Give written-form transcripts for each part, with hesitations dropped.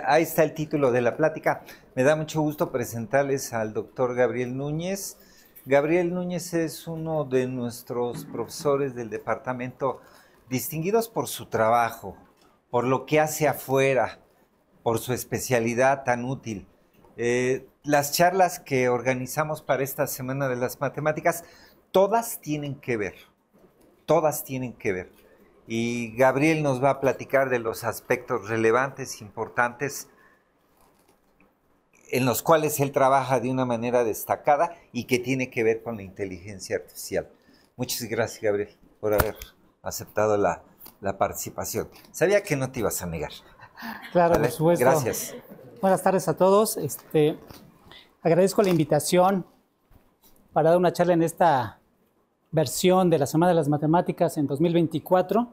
Ahí está el título de la plática. Me da mucho gusto presentarles al doctor Gabriel Núñez. Gabriel Núñez es uno de nuestros profesores del departamento, distinguidos por su trabajo, por lo que hace afuera, por su especialidad tan útil. Las charlas que organizamos para esta Semana de las Matemáticas, todas tienen que ver. Y Gabriel nos va a platicar de los aspectos relevantes, importantes, en los cuales él trabaja de una manera destacada y que tiene que ver con la inteligencia artificial. Muchas gracias, Gabriel, por haber aceptado la participación. Sabía que no te ibas a negar. Claro, ¿Vale? por supuesto. Gracias. Buenas tardes a todos. Agradezco la invitación para dar una charla en esta versión de la Semana de las Matemáticas en 2024.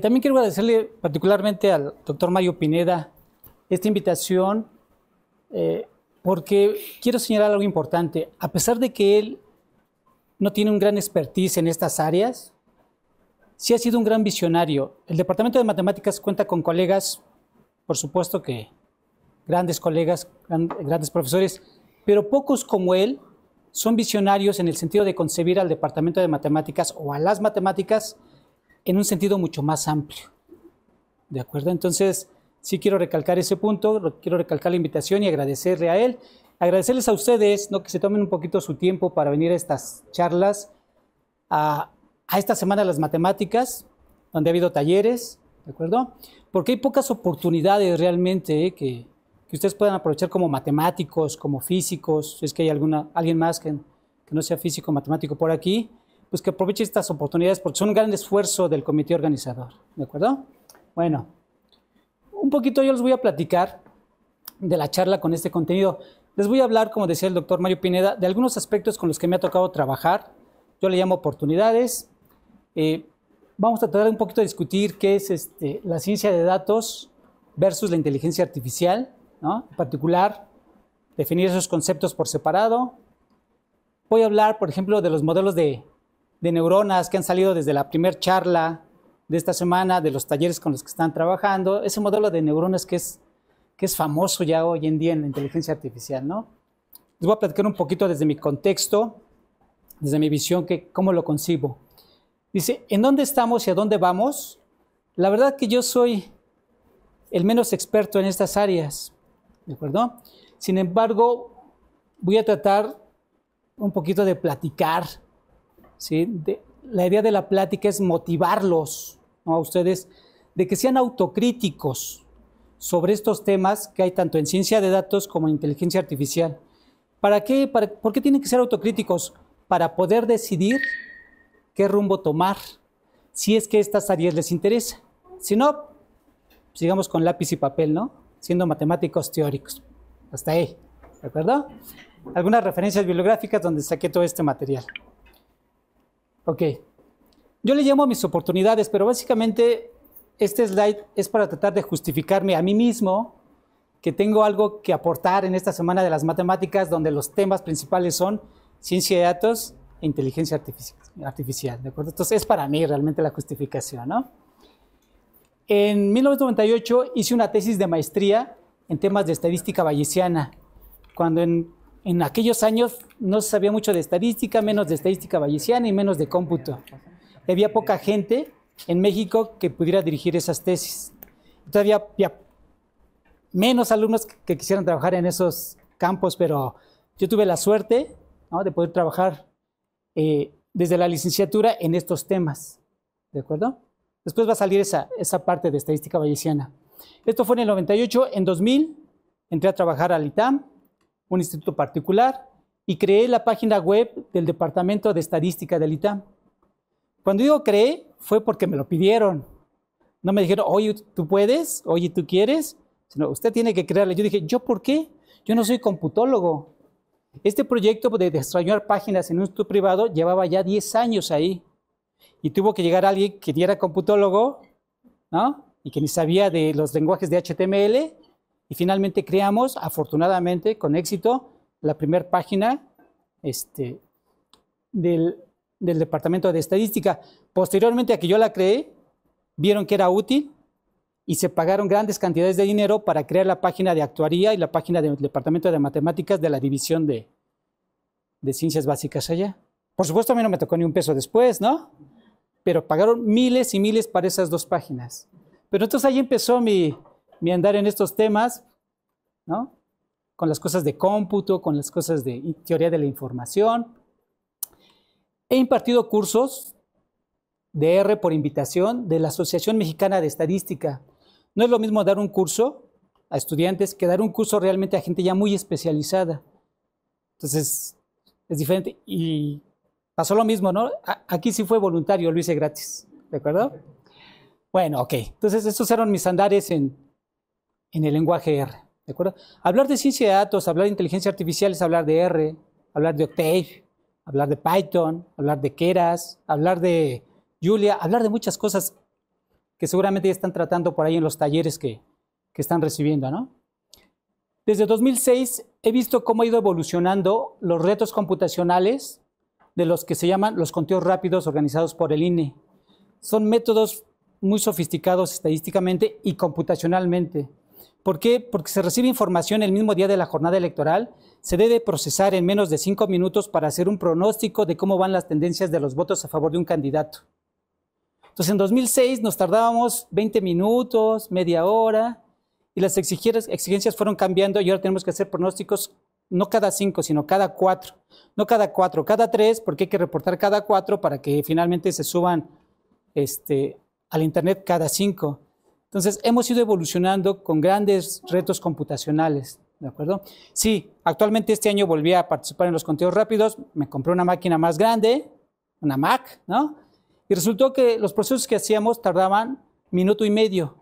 También quiero agradecerle particularmente al doctor Mario Pineda esta invitación porque quiero señalar algo importante. A pesar de que él no tiene un gran expertise en estas áreas, sí ha sido un gran visionario. El Departamento de Matemáticas cuenta con colegas, por supuesto que grandes colegas, grandes profesores, pero pocos como él son visionarios en el sentido de concebir al Departamento de Matemáticas o a las matemáticas en un sentido mucho más amplio. ¿De acuerdo? Entonces, sí quiero recalcar ese punto, quiero recalcar la invitación y agradecerle a él. Agradecerles a ustedes, ¿no?, que se tomen un poquito su tiempo para venir a estas charlas, a esta Semana de las Matemáticas, donde ha habido talleres, ¿de acuerdo? Porque hay pocas oportunidades realmente que ustedes puedan aprovechar como matemáticos, como físicos, si es que hay alguien más que no sea físico o matemático por aquí, pues que aproveche estas oportunidades porque son un gran esfuerzo del comité organizador, ¿de acuerdo? Bueno, un poquito yo les voy a platicar de la charla con este contenido. Les voy a hablar, como decía el doctor Mario Pineda, de algunos aspectos con los que me ha tocado trabajar. Yo le llamo oportunidades. Vamos a tratar un poquito de discutir qué es la ciencia de datos versus la inteligencia artificial, ¿no? En particular, definir esos conceptos por separado. Voy a hablar, por ejemplo, de los modelos de neuronas que han salido desde la primera charla de esta semana, de los talleres con los que están trabajando. Ese modelo de neuronas que es famoso ya hoy en día en la inteligencia artificial, ¿no? Les voy a platicar un poquito desde mi contexto, desde mi visión, cómo lo concibo. Dice, ¿en dónde estamos y a dónde vamos? La verdad que yo soy el menos experto en estas áreas, ¿de acuerdo? Sin embargo, voy a tratar un poquito de platicar, ¿sí? La idea de la plática es motivarlos, ¿no?, a ustedes, de que sean autocríticos sobre estos temas que hay tanto en ciencia de datos como en inteligencia artificial. ¿Para qué? ¿Por qué tienen que ser autocríticos? Para poder decidir qué rumbo tomar, si es que estas áreas les interesan. Si no, sigamos con lápiz y papel, ¿no? Siendo matemáticos teóricos. Hasta ahí, ¿de acuerdo? Algunas referencias bibliográficas donde saqué todo este material. Ok. Yo le llamo a mis oportunidades, pero básicamente este slide es para tratar de justificarme a mí mismo que tengo algo que aportar en esta Semana de las Matemáticas, donde los temas principales son ciencia de datos e inteligencia artificial, ¿de acuerdo? Entonces es para mí realmente la justificación, ¿no? En 1998 hice una tesis de maestría en temas de estadística bayesiana, cuando en aquellos años no se sabía mucho de estadística, menos de estadística bayesiana y menos de cómputo. Había poca gente en México que pudiera dirigir esas tesis. Todavía había menos alumnos que quisieran trabajar en esos campos, pero yo tuve la suerte, ¿no?, de poder trabajar desde la licenciatura en estos temas, ¿de acuerdo? Después va a salir esa parte de estadística bayesiana. Esto fue en el 98. En 2000 entré a trabajar al ITAM, un instituto particular, y creé la página web del Departamento de Estadística del ITAM. Cuando digo creé, fue porque me lo pidieron. No me dijeron, oye, ¿tú puedes? Oye, ¿tú quieres? Sino, usted tiene que crearla. Yo dije, ¿yo por qué? Yo no soy computólogo. Este proyecto de desarrollar páginas en un instituto privado llevaba ya 10 años ahí. Y tuvo que llegar alguien que ni era computólogo, ¿no?, y que ni sabía de los lenguajes de HTML. Y finalmente creamos, afortunadamente, con éxito, la primera página del Departamento de Estadística. Posteriormente a que yo la creé, vieron que era útil y se pagaron grandes cantidades de dinero para crear la página de actuaría y la página del Departamento de Matemáticas de la División de Ciencias Básicas allá. Por supuesto, a mí no me tocó ni un peso después, ¿no? Pero pagaron miles y miles para esas 2 páginas. Pero entonces ahí empezó mi andar en estos temas, ¿no? Con las cosas de cómputo, con las cosas de teoría de la información. He impartido cursos de R por invitación de la Asociación Mexicana de Estadística. No es lo mismo dar un curso a estudiantes que dar un curso realmente a gente ya muy especializada. Entonces, es diferente. Y pasó lo mismo, ¿no? Aquí sí fue voluntario, lo hice gratis, ¿de acuerdo? Bueno, ok. Entonces, estos eran mis andares en el lenguaje R, ¿de acuerdo? Hablar de ciencia de datos, hablar de inteligencia artificial es hablar de R, hablar de Octave, hablar de Python, hablar de Keras, hablar de Julia, hablar de muchas cosas que seguramente ya están tratando por ahí en los talleres que están recibiendo, ¿no? Desde 2006 he visto cómo ha ido evolucionando los retos computacionales de los que se llaman los conteos rápidos organizados por el INE. Son métodos muy sofisticados estadísticamente y computacionalmente. ¿Por qué? Porque se recibe información el mismo día de la jornada electoral, se debe procesar en menos de 5 minutos para hacer un pronóstico de cómo van las tendencias de los votos a favor de un candidato. Entonces, en 2006 nos tardábamos 20 minutos, media hora, y las exigencias fueron cambiando y ahora tenemos que hacer pronósticos no cada 5, sino cada 4. No cada 4, cada 3, porque hay que reportar cada 4 para que finalmente se suban al internet cada 5. Entonces, hemos ido evolucionando con grandes retos computacionales, ¿de acuerdo? Sí, actualmente este año volví a participar en los conteos rápidos, me compré una máquina más grande, una Mac, ¿no? Y resultó que los procesos que hacíamos tardaban minuto y medio.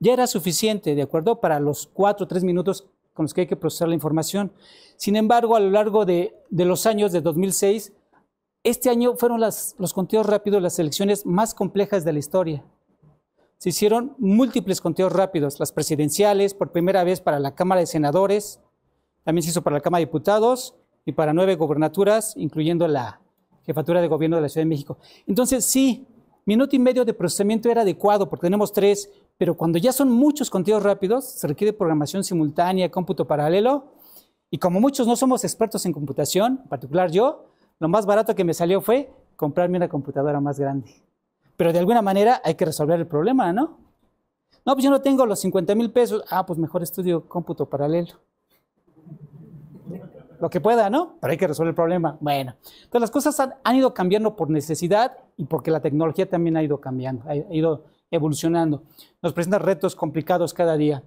Ya era suficiente, ¿de acuerdo? Para los 4 o 3 minutos con los que hay que procesar la información. Sin embargo, a lo largo de los años de 2006, este año fueron los conteos rápidos las elecciones más complejas de la historia. Se hicieron múltiples conteos rápidos, las presidenciales, por primera vez para la Cámara de Senadores, también se hizo para la Cámara de Diputados y para 9 gobernaturas, incluyendo la Jefatura de Gobierno de la Ciudad de México. Entonces, sí, minuto y medio de procesamiento era adecuado porque tenemos 3, pero cuando ya son muchos conteos rápidos, se requiere programación simultánea, cómputo paralelo, y como muchos no somos expertos en computación, en particular yo, lo más barato que me salió fue comprarme una computadora más grande. Pero de alguna manera hay que resolver el problema, ¿no? No, pues yo no tengo los 50,000 pesos. Ah, pues mejor estudio cómputo paralelo. Lo que pueda, ¿no? Pero hay que resolver el problema. Bueno, entonces las cosas han ido cambiando por necesidad y porque la tecnología también ha ido cambiando, ha ido evolucionando. Nos presentan retos complicados cada día.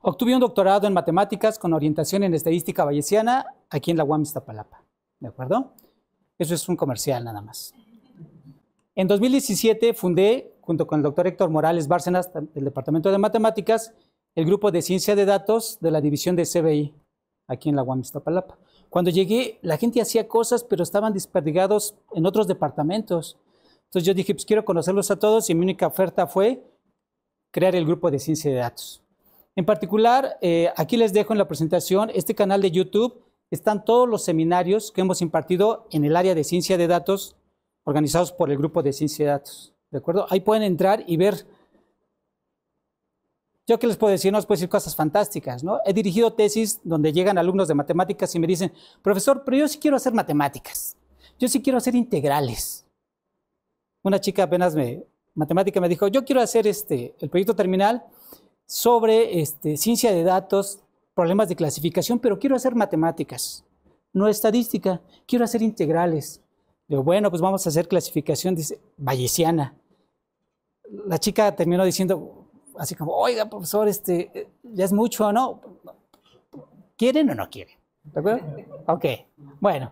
Obtuve un doctorado en matemáticas con orientación en estadística bayesiana aquí en la UAM Iztapalapa. ¿De acuerdo? Eso es un comercial nada más. En 2017 fundé, junto con el doctor Héctor Morales Bárcenas, del Departamento de Matemáticas, el grupo de Ciencia de Datos de la División de CBI, aquí en la UAM Iztapalapa. Cuando llegué, la gente hacía cosas, pero estaban desperdigados en otros departamentos. Entonces yo dije, pues quiero conocerlos a todos y mi única oferta fue crear el grupo de Ciencia de Datos. En particular, aquí les dejo en la presentación este canal de YouTube. Están todos los seminarios que hemos impartido en el área de Ciencia de Datos, organizados por el grupo de Ciencia de Datos. ¿De acuerdo? Ahí pueden entrar y ver. Yo qué les puedo decir, no les puedo decir cosas fantásticas, ¿no? He dirigido tesis donde llegan alumnos de matemáticas y me dicen, profesor, pero yo sí quiero hacer matemáticas. Yo sí quiero hacer integrales. Una chica apenas matemática me dijo, yo quiero hacer el proyecto terminal sobre ciencia de datos, problemas de clasificación, pero quiero hacer matemáticas, no estadística, quiero hacer integrales. Digo, bueno, pues vamos a hacer clasificación, dice, bayesiana. La chica terminó diciendo, así como, oiga, profesor, ya es mucho, ¿no? ¿Quieren o no quieren? ¿De acuerdo? Ok, bueno.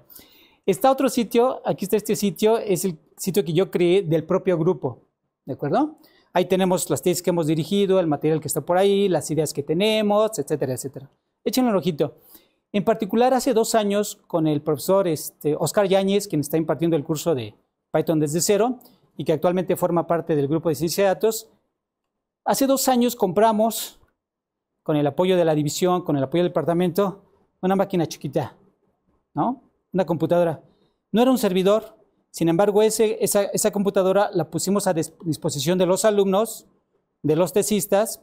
Está otro sitio, aquí está este sitio, es el sitio que yo creé del propio grupo, ¿de acuerdo? Ahí tenemos las tesis que hemos dirigido, el material que está por ahí, las ideas que tenemos, etcétera, etcétera. Échenle un ojito. En particular, hace 2 años, con el profesor Oscar Yáñez, quien está impartiendo el curso de Python desde cero y que actualmente forma parte del grupo de Ciencia de Datos, hace 2 años compramos, con el apoyo de la división, con el apoyo del departamento, una máquina chiquita, ¿no? Una computadora. No era un servidor, sin embargo, esa computadora la pusimos a disposición de los alumnos, de los tesistas.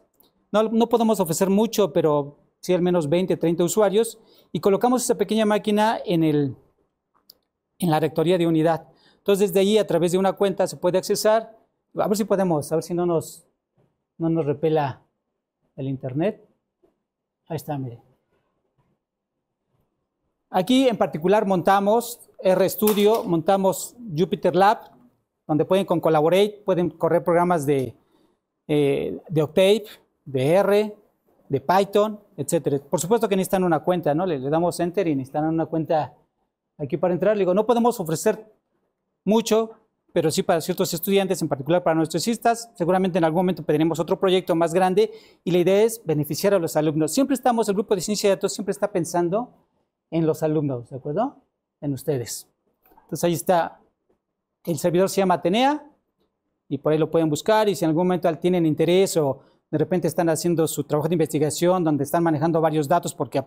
No podemos ofrecer mucho, pero sí al menos 20, 30 usuarios, y colocamos esa pequeña máquina en la rectoría de unidad. Entonces, desde ahí, a través de una cuenta, se puede accesar. A ver si podemos, a ver si no nos repela el internet. Ahí está, mire. Aquí, en particular, montamos RStudio, montamos Jupyter Lab, donde pueden con Collaborate, pueden correr programas de Octave, de R, de Python, etcétera. Por supuesto que necesitan una cuenta, ¿no? Le damos Enter y necesitan una cuenta aquí para entrar. Le digo, no podemos ofrecer mucho, pero sí para ciertos estudiantes, en particular para nuestros tesistas. Seguramente en algún momento pediremos otro proyecto más grande y la idea es beneficiar a los alumnos. Siempre estamos, el grupo de ciencia de datos siempre está pensando en los alumnos, ¿de acuerdo? En ustedes. Entonces ahí está, el servidor se llama Atenea y por ahí lo pueden buscar, y si en algún momento tienen interés o de repente están haciendo su trabajo de investigación donde están manejando varios datos porque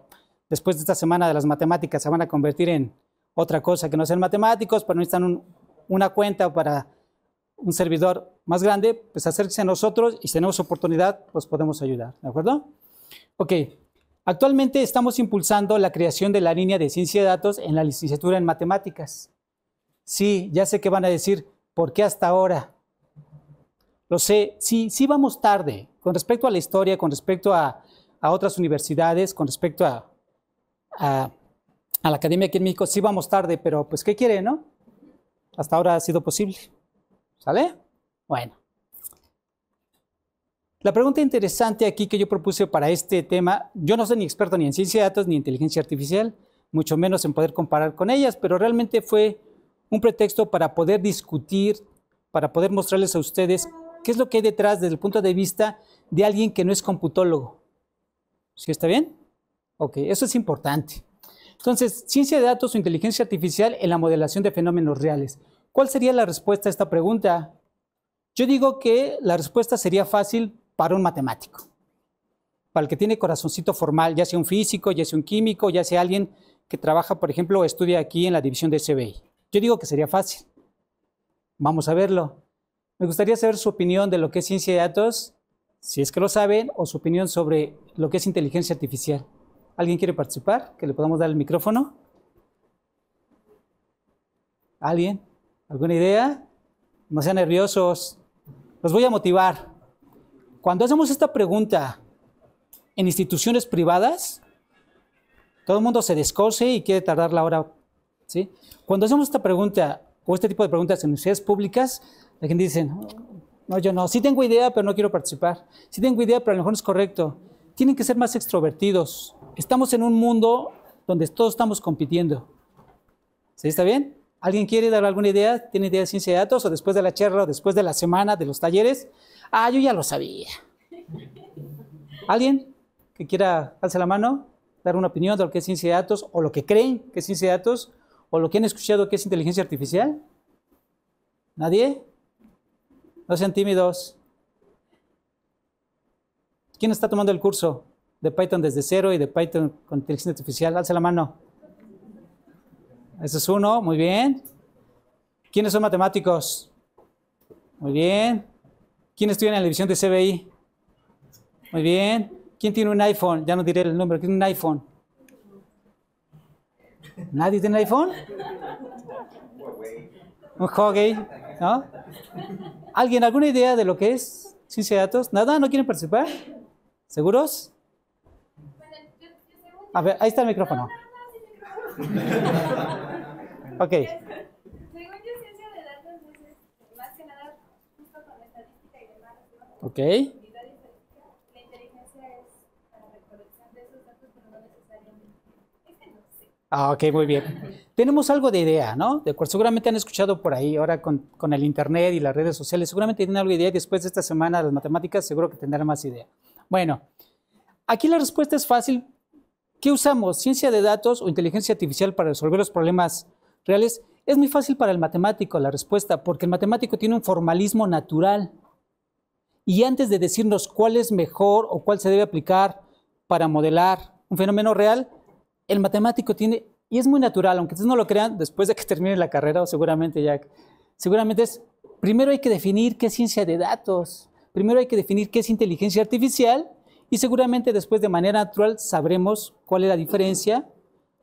después de esta semana de las matemáticas se van a convertir en otra cosa que no sean matemáticos, pero necesitan una cuenta para un servidor más grande, pues acérquense a nosotros y si tenemos oportunidad, pues podemos ayudar, ¿de acuerdo? Ok, actualmente estamos impulsando la creación de la línea de ciencia de datos en la licenciatura en matemáticas. Sí, ya sé que van a decir, ¿por qué hasta ahora? Lo sé, sí vamos tarde, con respecto a la historia, con respecto a otras universidades, con respecto a la academia aquí en México, sí vamos tarde, pero pues ¿qué quiere, no? Hasta ahora ha sido posible. ¿Sale? Bueno. La pregunta interesante aquí que yo propuse para este tema, yo no soy ni experto ni en ciencia de datos ni en inteligencia artificial, mucho menos en poder comparar con ellas, pero realmente fue un pretexto para poder discutir, para poder mostrarles a ustedes qué es lo que hay detrás desde el punto de vista de alguien que no es computólogo. ¿Sí está bien? Ok, eso es importante. Entonces, ciencia de datos o inteligencia artificial en la modelación de fenómenos reales. ¿Cuál sería la respuesta a esta pregunta? Yo digo que la respuesta sería fácil para un matemático, para el que tiene corazoncito formal, ya sea un físico, ya sea un químico, ya sea alguien que trabaja, por ejemplo, o estudia aquí en la división de SBI. Yo digo que sería fácil. Vamos a verlo. Me gustaría saber su opinión de lo que es ciencia de datos, si es que lo saben, o su opinión sobre lo que es inteligencia artificial. ¿Alguien quiere participar? ¿Que le podamos dar el micrófono? ¿Alguien? ¿Alguna idea? No sean nerviosos. Los voy a motivar. Cuando hacemos esta pregunta en instituciones privadas, todo el mundo se descose y quiere tardar la hora, ¿sí? Cuando hacemos esta pregunta o este tipo de preguntas en universidades públicas, la gente dice, no, yo no. Sí tengo idea, pero no quiero participar. Sí tengo idea, pero a lo mejor no es correcto. Tienen que ser más extrovertidos. Estamos en un mundo donde todos estamos compitiendo. ¿Sí está bien? ¿Alguien quiere dar alguna idea? ¿Tiene idea de ciencia de datos? ¿O después de la charla, o después de la semana, de los talleres? Ah, yo ya lo sabía. ¿Alguien que quiera alzar la mano, dar una opinión de lo que es ciencia de datos, o lo que creen que es ciencia de datos, o lo que han escuchado que es inteligencia artificial? ¿Nadie? No sean tímidos. ¿Quién está tomando el curso de Python desde cero y de Python con inteligencia artificial? Alza la mano. Ese es uno, muy bien. ¿Quiénes son matemáticos? Muy bien. ¿Quién estudia en la división de CBI? Muy bien. ¿Quién tiene un iPhone? Ya no diré el número. ¿Quién tiene un iPhone? ¿Nadie tiene un iPhone? Un Huawei, ¿no? ¿Alguien, alguna idea de lo que es ciencia de datos? ¿Nada? ¿No quieren participar? ¿Seguros? A ver, ahí está el micrófono. Ok. Según yo, ciencia de datos es más que nada justo con la estadística y demás, ¿no? Ok. La inteligencia es para la recolección de esos datos, pero no necesariamente. Es que no sé. Ah, ok, muy bien. Tenemos algo de idea, ¿no? De acuerdo, seguramente han escuchado por ahí, ahora con el internet y las redes sociales, seguramente tienen algo de idea y después de esta semana de las matemáticas seguro que tendrán más idea. Bueno, aquí la respuesta es fácil. ¿Qué usamos? ¿Ciencia de datos o inteligencia artificial para resolver los problemas reales? Es muy fácil para el matemático la respuesta, porque el matemático tiene un formalismo natural. Y antes de decirnos cuál es mejor o cuál se debe aplicar para modelar un fenómeno real, el matemático tiene, y es muy natural, aunque ustedes no lo crean, después de que termine la carrera, o seguramente es, primero hay que definir qué es ciencia de datos. primero hay que definir qué es inteligencia artificial y seguramente después de manera natural sabremos cuál es la diferencia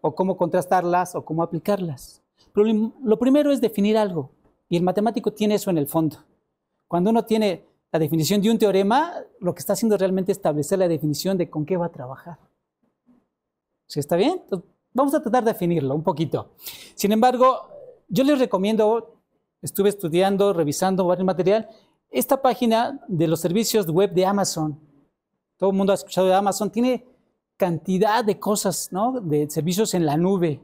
o cómo contrastarlas o cómo aplicarlas. Pero lo primero es definir algo y el matemático tiene eso en el fondo. Cuando uno tiene la definición de un teorema, lo que está haciendo realmente es establecer la definición de con qué va a trabajar. ¿Sí está bien? Entonces, vamos a tratar de definirlo un poquito. Sin embargo, yo les recomiendo, estuve estudiando, revisando varios material, esta página de los servicios web de Amazon. Todo el mundo ha escuchado de Amazon, tiene cantidad de cosas, ¿no? De servicios en la nube.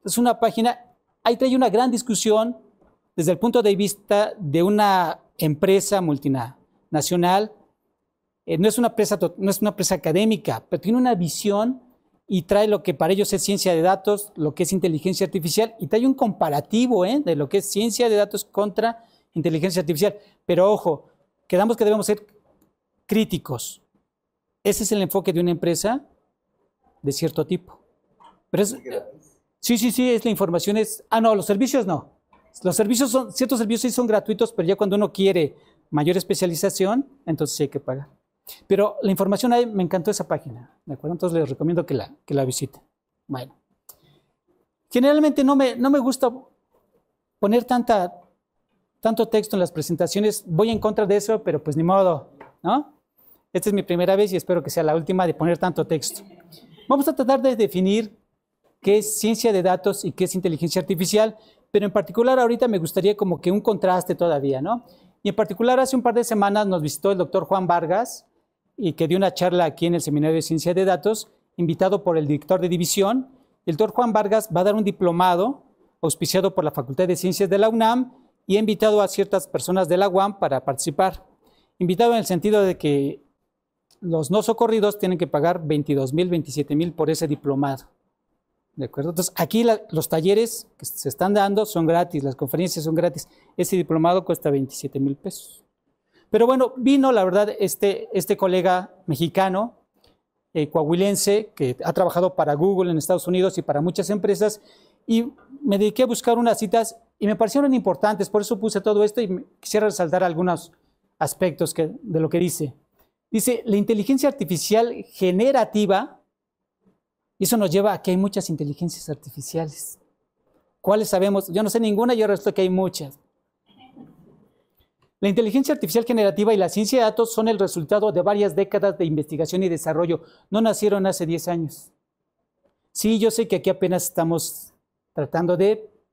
Es una página, ahí trae una gran discusión desde el punto de vista de una empresa multinacional. No es una empresa académica, pero tiene una visión y trae lo que para ellos es ciencia de datos, lo que es inteligencia artificial, y trae un comparativo de lo que es ciencia de datos contra inteligencia artificial. Pero ojo, quedamos que debemos ser críticos. Ese es el enfoque de una empresa de cierto tipo. Pero sí, es la información. No, los servicios no. Ciertos servicios sí son gratuitos, pero ya cuando uno quiere mayor especialización, entonces sí hay que pagar. Pero la información ahí, me encantó esa página, ¿de acuerdo? Entonces les recomiendo que la visiten. Bueno, generalmente no me gusta poner tanto texto en las presentaciones, voy en contra de eso, pero pues ni modo, ¿no? Esta es mi primera vez y espero que sea la última de poner tanto texto. Vamos a tratar de definir qué es ciencia de datos y qué es inteligencia artificial, pero en particular ahorita me gustaría como que un contraste todavía, ¿no? Y en particular hace un par de semanas nos visitó el doctor Juan Vargas, y que dio una charla aquí en el Seminario de Ciencia de Datos, invitado por el director de división. El doctor Juan Vargas va a dar un diplomado auspiciado por la Facultad de Ciencias de la UNAM y ha invitado a ciertas personas de la UAM para participar. Invitado en el sentido de que los no socorridos tienen que pagar 22,000, 27,000 por ese diplomado. ¿De acuerdo? Entonces, aquí los talleres que se están dando son gratis, las conferencias son gratis. Ese diplomado cuesta 27,000 pesos. Pero bueno, vino, la verdad, este colega mexicano, coahuilense, que ha trabajado para Google en Estados Unidos y para muchas empresas, y me dediqué a buscar unas citas y me parecieron importantes, por eso puse todo esto y quisiera resaltar algunos aspectos de lo que dice. Dice, la inteligencia artificial generativa, y eso nos lleva a que hay muchas inteligencias artificiales. ¿Cuáles sabemos? Yo no sé ninguna, yo resulta que hay muchas. La inteligencia artificial generativa y la ciencia de datos son el resultado de varias décadas de investigación y desarrollo. No nacieron hace 10 años. Sí, yo sé que aquí apenas estamos tratando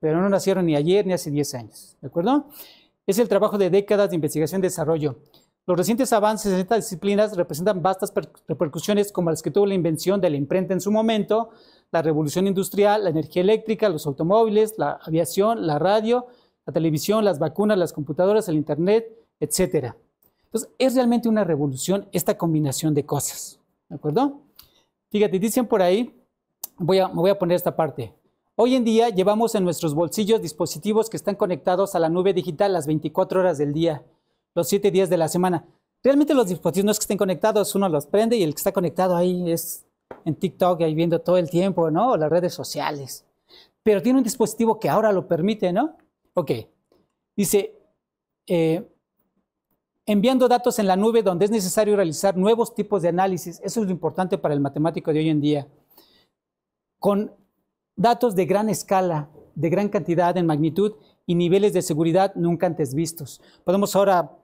pero no nacieron ni ayer ni hace 10 años. ¿De acuerdo? Es el trabajo de décadas de investigación y desarrollo. Los recientes avances en estas disciplinas representan vastas repercusiones como las que tuvo la invención de la imprenta en su momento, la revolución industrial, la energía eléctrica, los automóviles, la aviación, la radio, la televisión, las vacunas, las computadoras, el internet, etc. Entonces, es realmente una revolución esta combinación de cosas, ¿de acuerdo? Fíjate, dicen por ahí, me voy a poner esta parte. Hoy en día llevamos en nuestros bolsillos dispositivos que están conectados a la nube digital las 24 horas del día, los 7 días de la semana. Realmente los dispositivos no es que estén conectados, uno los prende y el que está conectado ahí es en TikTok, ahí viendo todo el tiempo, ¿no? O las redes sociales. Pero tiene un dispositivo que ahora lo permite, ¿no? Ok, dice, enviando datos en la nube donde es necesario realizar nuevos tipos de análisis. Eso es lo importante para el matemático de hoy en día. Con datos de gran escala, de gran cantidad en magnitud y niveles de seguridad nunca antes vistos. Podemos ahora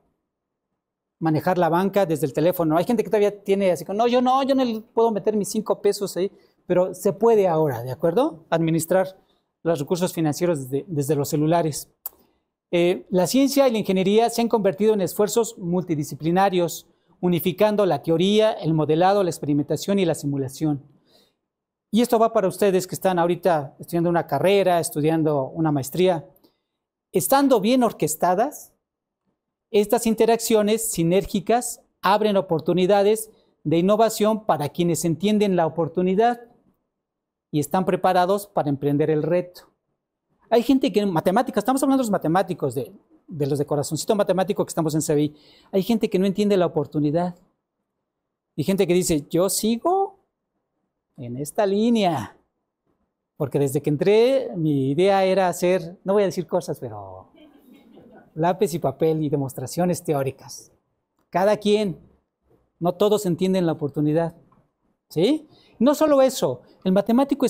manejar la banca desde el teléfono. Hay gente que todavía tiene así, yo no le puedo meter mis 5 pesos ahí, pero se puede ahora, ¿de acuerdo? Administrar los recursos financieros desde los celulares. La ciencia y la ingeniería se han convertido en esfuerzos multidisciplinarios, unificando la teoría, el modelado, la experimentación y la simulación. Y esto va para ustedes que están ahorita estudiando una carrera, estudiando una maestría. Estando bien orquestadas, estas interacciones sinérgicas abren oportunidades de innovación para quienes entienden la oportunidad y están preparados para emprender el reto. Hay gente que en matemáticas, estamos hablando de los matemáticos, de los de corazoncito matemático que estamos en CBI, hay gente que no entiende la oportunidad. Y gente que dice, yo sigo en esta línea, porque desde que entré mi idea era hacer, no voy a decir cosas, pero lápiz y papel y demostraciones teóricas. cada quien. No todos entienden la oportunidad. ¿Sí? No solo eso, el matemático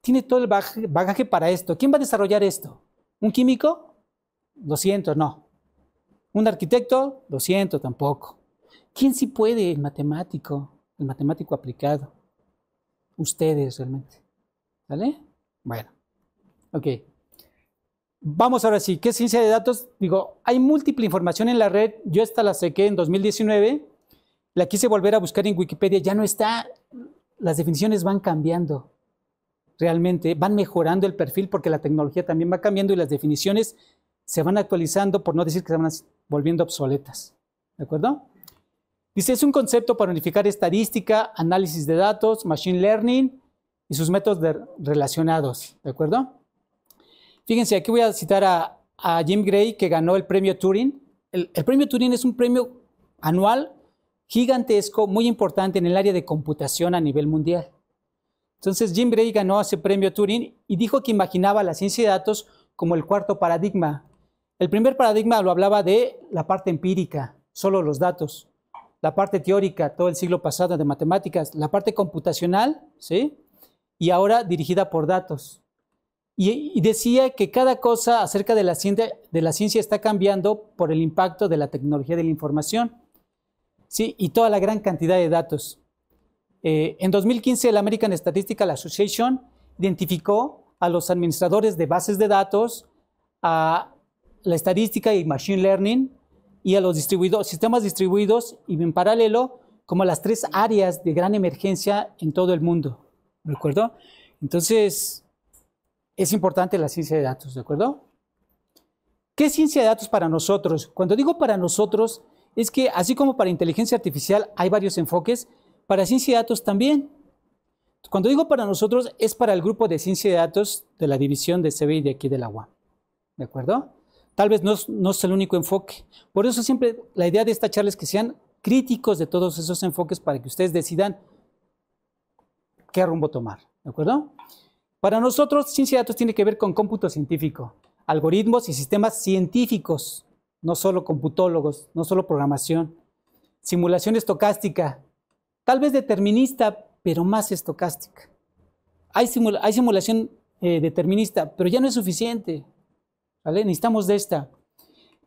tiene todo el bagaje para esto. ¿Quién va a desarrollar esto? ¿Un químico? Lo siento, no. ¿Un arquitecto? Lo siento, tampoco. ¿Quién sí puede? El matemático aplicado. Ustedes realmente. ¿Vale? Bueno, ok. Vamos ahora sí, ¿qué es ciencia de datos? Digo, hay múltiple información en la red. Yo esta la saqué en 2019. La quise volver a buscar en Wikipedia. Ya no está. Las definiciones van cambiando. Realmente van mejorando el perfil porque la tecnología también va cambiando y las definiciones se van actualizando, por no decir que se van volviendo obsoletas. ¿De acuerdo? Dice, es un concepto para unificar estadística, análisis de datos, machine learning y sus métodos relacionados. ¿De acuerdo? Fíjense, aquí voy a citar a Jim Gray, que ganó el premio Turing. El premio Turing es un premio anual gigantesco, muy importante en el área de computación a nivel mundial. Entonces, Jim Gray ganó ese premio Turing y dijo que imaginaba la ciencia de datos como el cuarto paradigma. El primer paradigma lo hablaba de la parte empírica, solo los datos. La parte teórica, todo el siglo pasado de matemáticas. La parte computacional, ¿sí? Y ahora dirigida por datos. Y decía que cada cosa acerca de la ciencia está cambiando por el impacto de la tecnología de la información, ¿sí? Y toda la gran cantidad de datos. En 2015, la American Statistical Association identificó a los administradores de bases de datos, a la estadística y machine learning, y a los sistemas distribuidos y en paralelo como las 3 áreas de gran emergencia en todo el mundo. ¿De acuerdo? Entonces, es importante la ciencia de datos, ¿de acuerdo? ¿Qué es ciencia de datos para nosotros? Cuando digo para nosotros, es que así como para inteligencia artificial hay varios enfoques, para ciencia de datos también. Cuando digo para nosotros, es para el grupo de ciencia de datos de la división de CBI de aquí de la UAM. ¿De acuerdo? Tal vez no es el único enfoque. Por eso siempre la idea de esta charla es que sean críticos de todos esos enfoques para que ustedes decidan qué rumbo tomar. ¿De acuerdo? Para nosotros, ciencia de datos tiene que ver con cómputo científico, algoritmos y sistemas científicos, no solo computólogos, no solo programación. Simulación estocástica, tal vez determinista, pero más estocástica. Hay simulación determinista, pero ya no es suficiente. ¿Vale? Necesitamos de esta.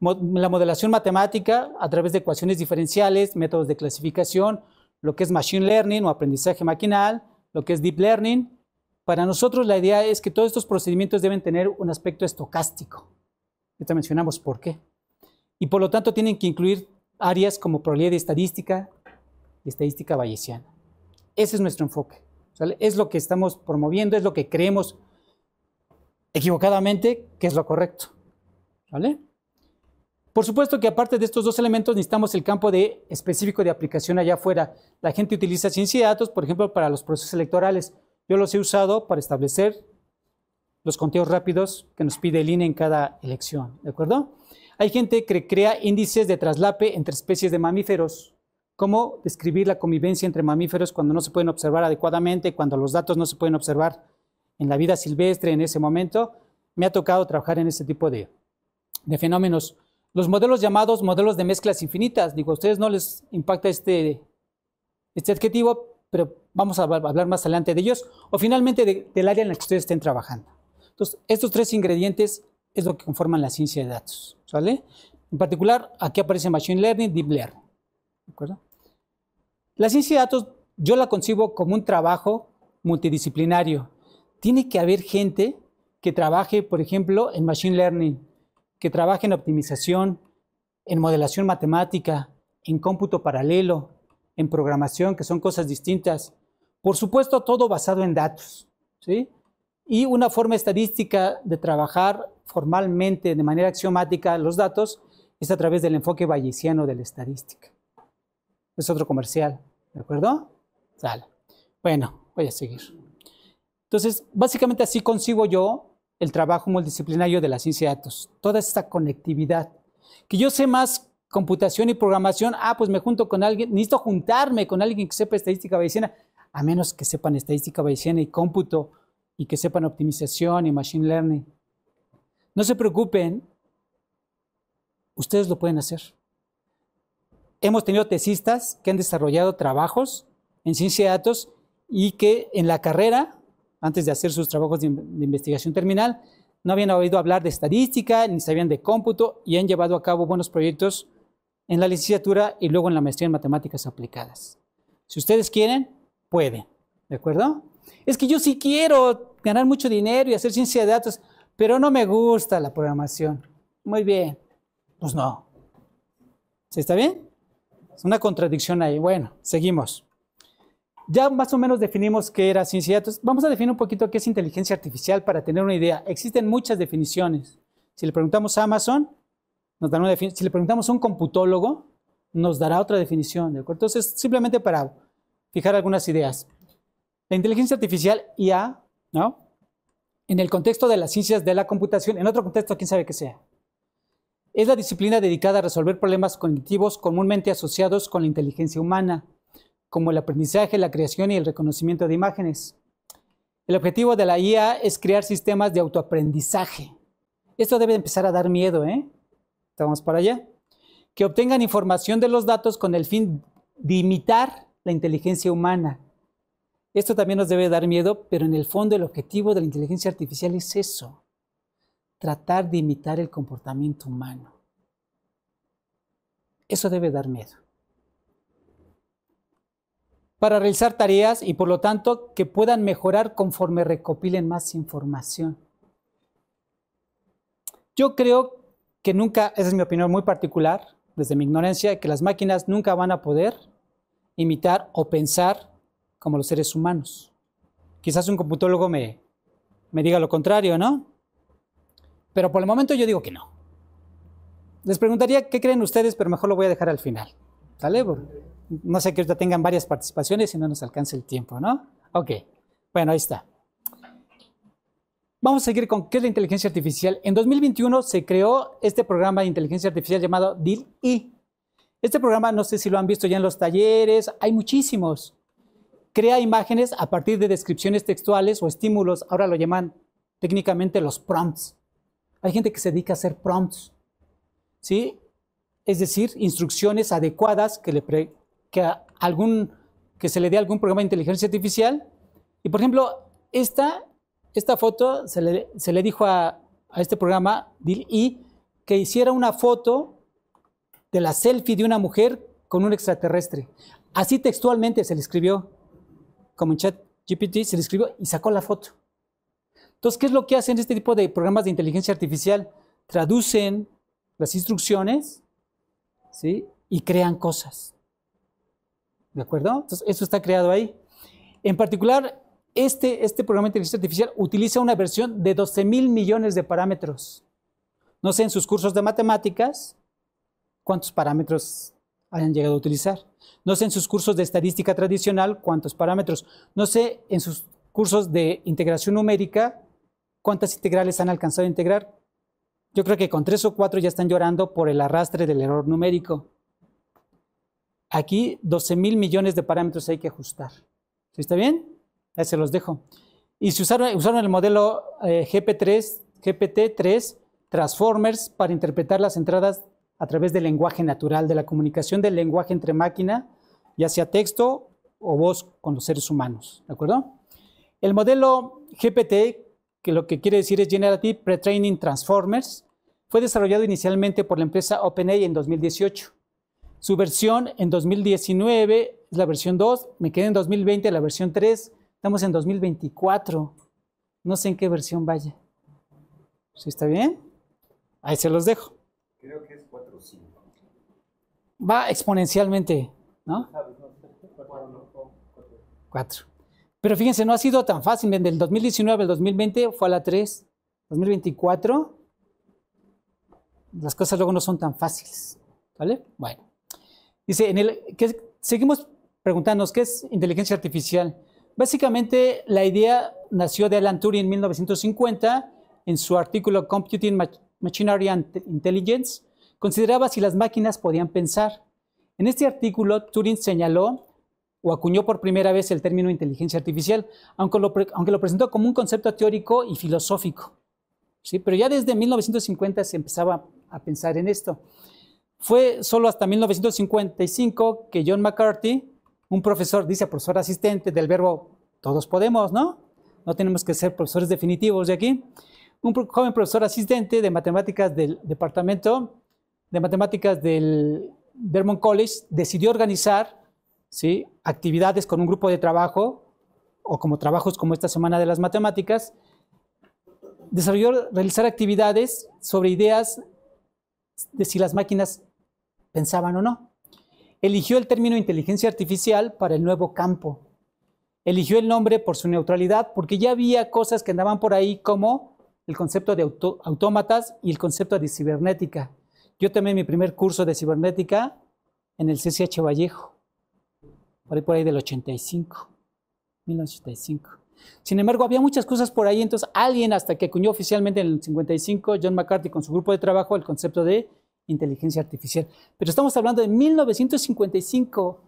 La modelación matemática a través de ecuaciones diferenciales, métodos de clasificación, lo que es machine learning o aprendizaje maquinal, lo que es deep learning. Para nosotros la idea es que todos estos procedimientos deben tener un aspecto estocástico. Ahorita mencionamos por qué. Y por lo tanto tienen que incluir áreas como probabilidad de estadística y estadística bayesiana. Ese es nuestro enfoque. ¿Vale? Es lo que estamos promoviendo, es lo que creemos equivocadamente que es lo correcto. ¿Vale? Por supuesto que aparte de estos 2 elementos necesitamos el campo específico de aplicación allá afuera. La gente utiliza ciencia de datos, por ejemplo, para los procesos electorales. Yo los he usado para establecer los conteos rápidos que nos pide el INE en cada elección. ¿De acuerdo? Hay gente que crea índices de traslape entre especies de mamíferos. Cómo describir la convivencia entre mamíferos cuando no se pueden observar adecuadamente, cuando los datos no se pueden observar en la vida silvestre en ese momento. Me ha tocado trabajar en ese tipo de fenómenos. Los modelos llamados modelos de mezclas infinitas. Digo, a ustedes no les impacta este adjetivo, pero vamos a hablar más adelante de ellos. O finalmente del área en la que ustedes estén trabajando. Entonces, estos 3 ingredientes es lo que conforman la ciencia de datos. ¿Vale? En particular, aquí aparece Machine Learning, Deep Learning. ¿De acuerdo? La ciencia de datos yo la concibo como un trabajo multidisciplinario. Tiene que haber gente que trabaje, por ejemplo, en Machine Learning, que trabaje en optimización, en modelación matemática, en cómputo paralelo, en programación, que son cosas distintas. Por supuesto, todo basado en datos, ¿sí? Y una forma estadística de trabajar formalmente, de manera axiomática, los datos, es a través del enfoque bayesiano de la estadística. Es otro comercial, ¿de acuerdo? Sale. Bueno, voy a seguir. Entonces, básicamente así concibo yo el trabajo multidisciplinario de la ciencia de datos. Toda esta conectividad. Que yo sé más computación y programación, pues me junto con alguien, necesito juntarme con alguien que sepa estadística bayesiana, a menos que sepan estadística bayesiana y cómputo, y que sepan optimización y machine learning. No se preocupen, ustedes lo pueden hacer. hemos tenido tesistas que han desarrollado trabajos en ciencia de datos y que en la carrera, antes de hacer sus trabajos de investigación terminal, no habían oído hablar de estadística, ni sabían de cómputo, y han llevado a cabo buenos proyectos en la licenciatura y luego en la maestría en matemáticas aplicadas. Si ustedes quieren, pueden, ¿de acuerdo? Es que yo sí quiero ganar mucho dinero y hacer ciencia de datos, pero no me gusta la programación. Muy bien, pues no. ¿Sí está bien? Es una contradicción ahí. Bueno, seguimos. Ya más o menos definimos qué era ciencia de datos. Vamos a definir un poquito qué es inteligencia artificial para tener una idea. Existen muchas definiciones. Si le preguntamos a Amazon, nos dará una definición. Si le preguntamos a un computólogo, nos dará otra definición, ¿de acuerdo? Entonces, simplemente para fijar algunas ideas. La inteligencia artificial, IA, ¿no? En el contexto de las ciencias de la computación, en otro contexto, quién sabe qué sea. Es la disciplina dedicada a resolver problemas cognitivos comúnmente asociados con la inteligencia humana, como el aprendizaje, la creación y el reconocimiento de imágenes. El objetivo de la IA es crear sistemas de autoaprendizaje. Esto debe empezar a dar miedo, ¿eh? Estamos para allá. Que obtengan información de los datos con el fin de imitar la inteligencia humana. Esto también nos debe dar miedo, pero en el fondo el objetivo de la inteligencia artificial es eso. Tratar de imitar el comportamiento humano. Eso debe dar miedo. Para realizar tareas y por lo tanto que puedan mejorar conforme recopilen más información. Yo creo que nunca, esa es mi opinión muy particular, desde mi ignorancia, que las máquinas nunca van a poder imitar o pensar como los seres humanos. Quizás un computólogo me diga lo contrario, ¿no? Pero por el momento yo digo que no. Les preguntaría qué creen ustedes, pero mejor lo voy a dejar al final. ¿Sale? No sé que ahorita tengan varias participaciones y no nos alcance el tiempo, ¿no? Ok, bueno, ahí está. Vamos a seguir con qué es la inteligencia artificial. En 2021 se creó este programa de inteligencia artificial llamado DIL-E. Este programa, no sé si lo han visto ya en los talleres, hay muchísimos. Crea imágenes a partir de descripciones textuales o estímulos, ahora lo llaman técnicamente los prompts. Hay gente que se dedica a hacer prompts, ¿sí? Es decir, instrucciones adecuadas que se le dé a algún programa de inteligencia artificial. Y por ejemplo, esta foto se le dijo a este programa DIL-E que hiciera una foto de la selfie de una mujer con un extraterrestre. Así textualmente se le escribió, como en ChatGPT se le escribió y sacó la foto. Entonces, ¿qué es lo que hacen este tipo de programas de inteligencia artificial? Traducen las instrucciones, ¿sí? Y crean cosas. ¿De acuerdo? Entonces, eso está creado ahí. En particular, este programa de inteligencia artificial utiliza una versión de 12,000 millones de parámetros. No sé en sus cursos de matemáticas cuántos parámetros hayan llegado a utilizar. No sé en sus cursos de estadística tradicional cuántos parámetros. No sé en sus cursos de integración numérica cuántas integrales han alcanzado a integrar. Yo creo que con 3 o 4 ya están llorando por el arrastre del error numérico. Aquí 12,000 millones de parámetros hay que ajustar. ¿Sí está bien? Ahí se los dejo. Y si usaron el modelo GPT-3 Transformers para interpretar las entradas a través del lenguaje natural, de la comunicación del lenguaje entre máquina, ya sea texto o voz con los seres humanos. ¿De acuerdo? El modelo GPT, que lo que quiere decir es Generative Pre-Training Transformers, fue desarrollado inicialmente por la empresa OpenAI en 2018. Su versión en 2019 es la versión 2, me quedé en 2020 la versión 3, estamos en 2024. No sé en qué versión vaya. ¿Sí está bien? Ahí se los dejo. Creo que es 4 o 5. Va exponencialmente, ¿no? 4. Pero fíjense, no ha sido tan fácil. Del 2019 al 2020 fue a la 3. 2024, las cosas luego no son tan fáciles. ¿Vale? Bueno. Dice, seguimos preguntándonos, ¿qué es inteligencia artificial? Básicamente, la idea nació de Alan Turing en 1950 en su artículo Computing Machinery and Intelligence. Consideraba si las máquinas podían pensar. En este artículo, Turing señaló o acuñó por primera vez el término inteligencia artificial, aunque lo presentó como un concepto teórico y filosófico. ¿Sí? Pero ya desde 1950 se empezaba a pensar en esto. Fue solo hasta 1955 que John McCarthy, un profesor, dice profesor asistente del verbo todos podemos, ¿no? No tenemos que ser profesores definitivos de aquí. Un joven profesor asistente de matemáticas del departamento de matemáticas del Vermont College decidió organizar, ¿sí?, actividades con un grupo de trabajo o como trabajos como esta Semana de las Matemáticas. Desarrolló realizar actividades sobre ideas de si las máquinas pensaban o no. Eligió el término inteligencia artificial para el nuevo campo. Eligió el nombre por su neutralidad, porque ya había cosas que andaban por ahí como el concepto de autómatas y el concepto de cibernética. Yo tomé mi primer curso de cibernética en el CCH Vallejo, por ahí del 85, 1985. Sin embargo, había muchas cosas por ahí, entonces alguien hasta que acuñó oficialmente en el 55, John McCarthy con su grupo de trabajo, el concepto de inteligencia artificial. Pero estamos hablando de 1955,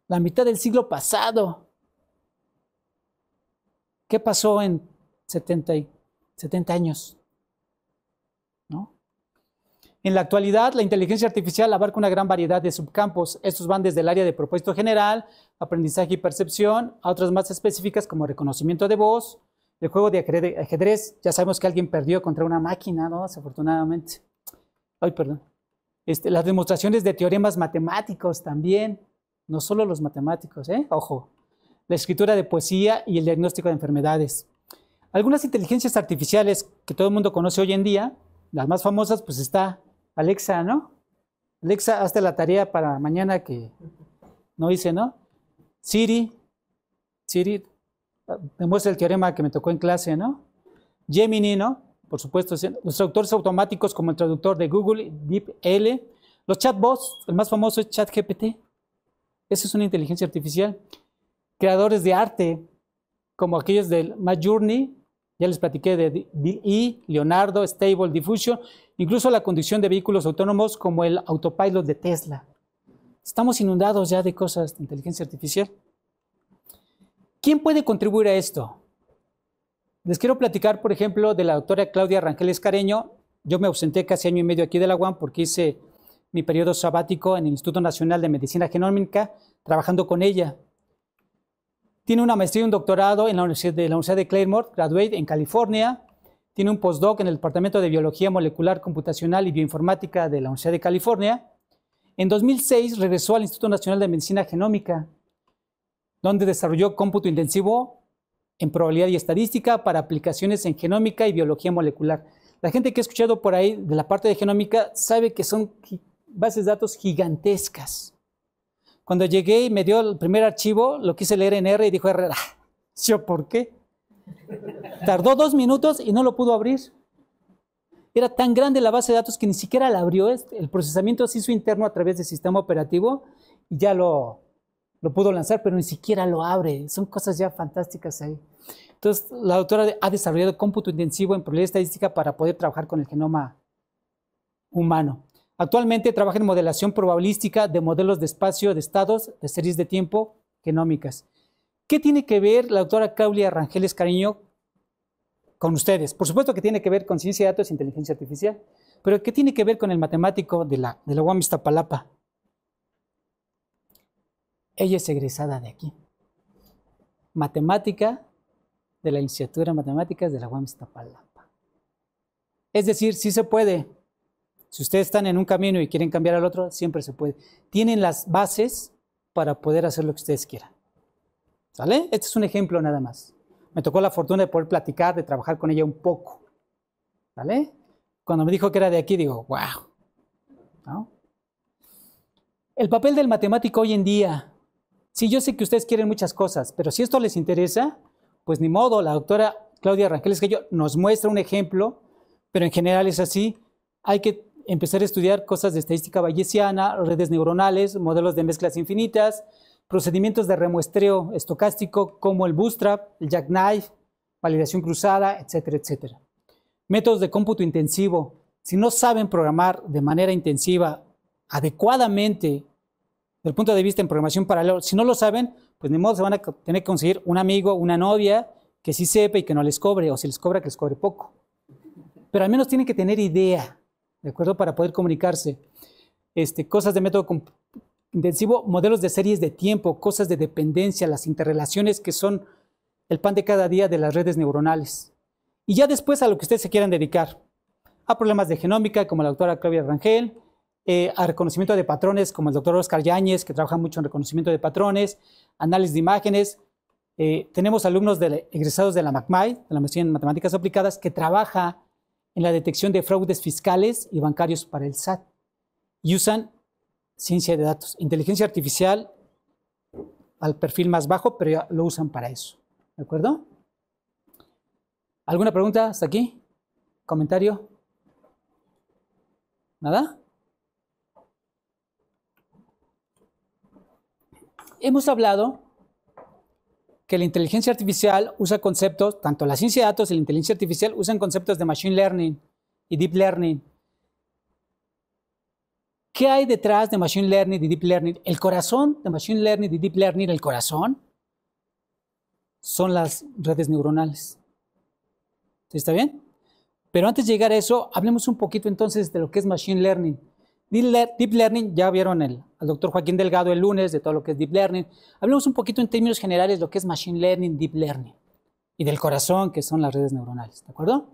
la mitad del siglo pasado. ¿Qué pasó en 70 años? ¿No? En la actualidad, la inteligencia artificial abarca una gran variedad de subcampos. Estos van desde el área de propósito general, aprendizaje y percepción, a otras más específicas como reconocimiento de voz, el juego de ajedrez. Ya sabemos que alguien perdió contra una máquina, ¿no? Desafortunadamente. Ay, perdón. Las demostraciones de teoremas matemáticos también, no solo los matemáticos, ojo. La escritura de poesía y el diagnóstico de enfermedades. Algunas inteligencias artificiales que todo el mundo conoce hoy en día, las más famosas, pues está Alexa, ¿no? Alexa, hazte la tarea para mañana que no hice, ¿no? Siri, demuestra el teorema que me tocó en clase, ¿no? Gemini, ¿no? Por supuesto, los traductores automáticos como el traductor de Google, DeepL, los chatbots, el más famoso es ChatGPT. Eso es una inteligencia artificial. Creadores de arte, como aquellos del Midjourney, ya les platiqué de DALL-E, Leonardo, Stable Diffusion, incluso la conducción de vehículos autónomos como el autopilot de Tesla. Estamos inundados ya de cosas de inteligencia artificial. ¿Quién puede contribuir a esto? Les quiero platicar, por ejemplo, de la doctora Claudia Rangel Escareño. Yo me ausenté casi año y medio aquí de la UAM porque hice mi periodo sabático en el Instituto Nacional de Medicina Genómica, trabajando con ella. Tiene una maestría y un doctorado en la Universidad de Claremont, Graduate, en California. Tiene un postdoc en el Departamento de Biología Molecular, Computacional y Bioinformática de la Universidad de California. En 2006 regresó al Instituto Nacional de Medicina Genómica, donde desarrolló cómputo intensivo en probabilidad y estadística para aplicaciones en genómica y biología molecular. La gente que ha escuchado por ahí de la parte de genómica sabe que son bases de datos gigantescas. Cuando llegué y me dio el primer archivo, lo quise leer en R y dijo R, ¿yo por qué? Tardó 2 minutos y no lo pudo abrir. Era tan grande la base de datos que ni siquiera la abrió. El procesamiento se hizo interno a través del sistema operativo y ya lo pudo lanzar, pero ni siquiera lo abre. Son cosas ya fantásticas ahí. Entonces, la doctora ha desarrollado cómputo intensivo en probabilidad estadística para poder trabajar con el genoma humano. Actualmente trabaja en modelación probabilística de modelos de espacio, de estados, de series de tiempo genómicas. ¿Qué tiene que ver la doctora Claudia Rangel Escareño con ustedes? Por supuesto que tiene que ver con ciencia de datos e inteligencia artificial, pero ¿qué tiene que ver con el matemático de la UAM Iztapalapa? Ella es egresada de aquí. Matemática de la licenciatura en matemáticas de la UAM Iztapalapa. Es decir, sí se puede. Si ustedes están en un camino y quieren cambiar al otro, siempre se puede. Tienen las bases para poder hacer lo que ustedes quieran. ¿Sale? Este es un ejemplo nada más. Me tocó la fortuna de poder platicar, de trabajar con ella un poco. ¿Vale? Cuando me dijo que era de aquí, digo, wow. ¿No? El papel del matemático hoy en día. Sí, yo sé que ustedes quieren muchas cosas, pero si esto les interesa, pues ni modo. La doctora Claudia Rangel Escareño nos muestra un ejemplo, pero en general es así. Hay que empezar a estudiar cosas de estadística bayesiana, redes neuronales, modelos de mezclas infinitas, procedimientos de remuestreo estocástico como el Bootstrap, el Jackknife, validación cruzada, etcétera, etcétera. Métodos de cómputo intensivo. Si no saben programar de manera intensiva, adecuadamente, desde el punto de vista en programación paralela, si no lo saben, pues ni modo se van a tener que conseguir un amigo, una novia que sí sepa y que no les cobre, o si les cobra, que les cobre poco. Pero al menos tienen que tener idea, ¿de acuerdo? Para poder comunicarse. cosas de método intensivo, modelos de series de tiempo, cosas de dependencia, las interrelaciones que son el pan de cada día de las redes neuronales. Y ya después a lo que ustedes se quieran dedicar, a problemas de genómica, como la doctora Claudia Rangel, a reconocimiento de patrones, como el doctor Oscar Yáñez, que trabaja mucho en reconocimiento de patrones, análisis de imágenes. Tenemos alumnos egresados de la MACMAI, de la Maestría en Matemáticas Aplicadas, que trabaja en la detección de fraudes fiscales y bancarios para el SAT. Y usan ciencia de datos, inteligencia artificial al perfil más bajo, pero ya lo usan para eso. ¿De acuerdo? ¿Alguna pregunta hasta aquí? ¿Comentario? ¿Nada? Hemos hablado que la inteligencia artificial usa conceptos, tanto la ciencia de datos y la inteligencia artificial usan conceptos de machine learning y deep learning. ¿Qué hay detrás de machine learning y deep learning? El corazón de machine learning y deep learning, el corazón, son las redes neuronales. ¿Sí está bien? Pero antes de llegar a eso, hablemos un poquito entonces de lo que es machine learning. Deep learning, ya vieron al doctor Joaquín Delgado el lunes de todo lo que es deep learning. Hablemos un poquito en términos generales de lo que es machine learning, deep learning y del corazón, que son las redes neuronales. ¿De acuerdo?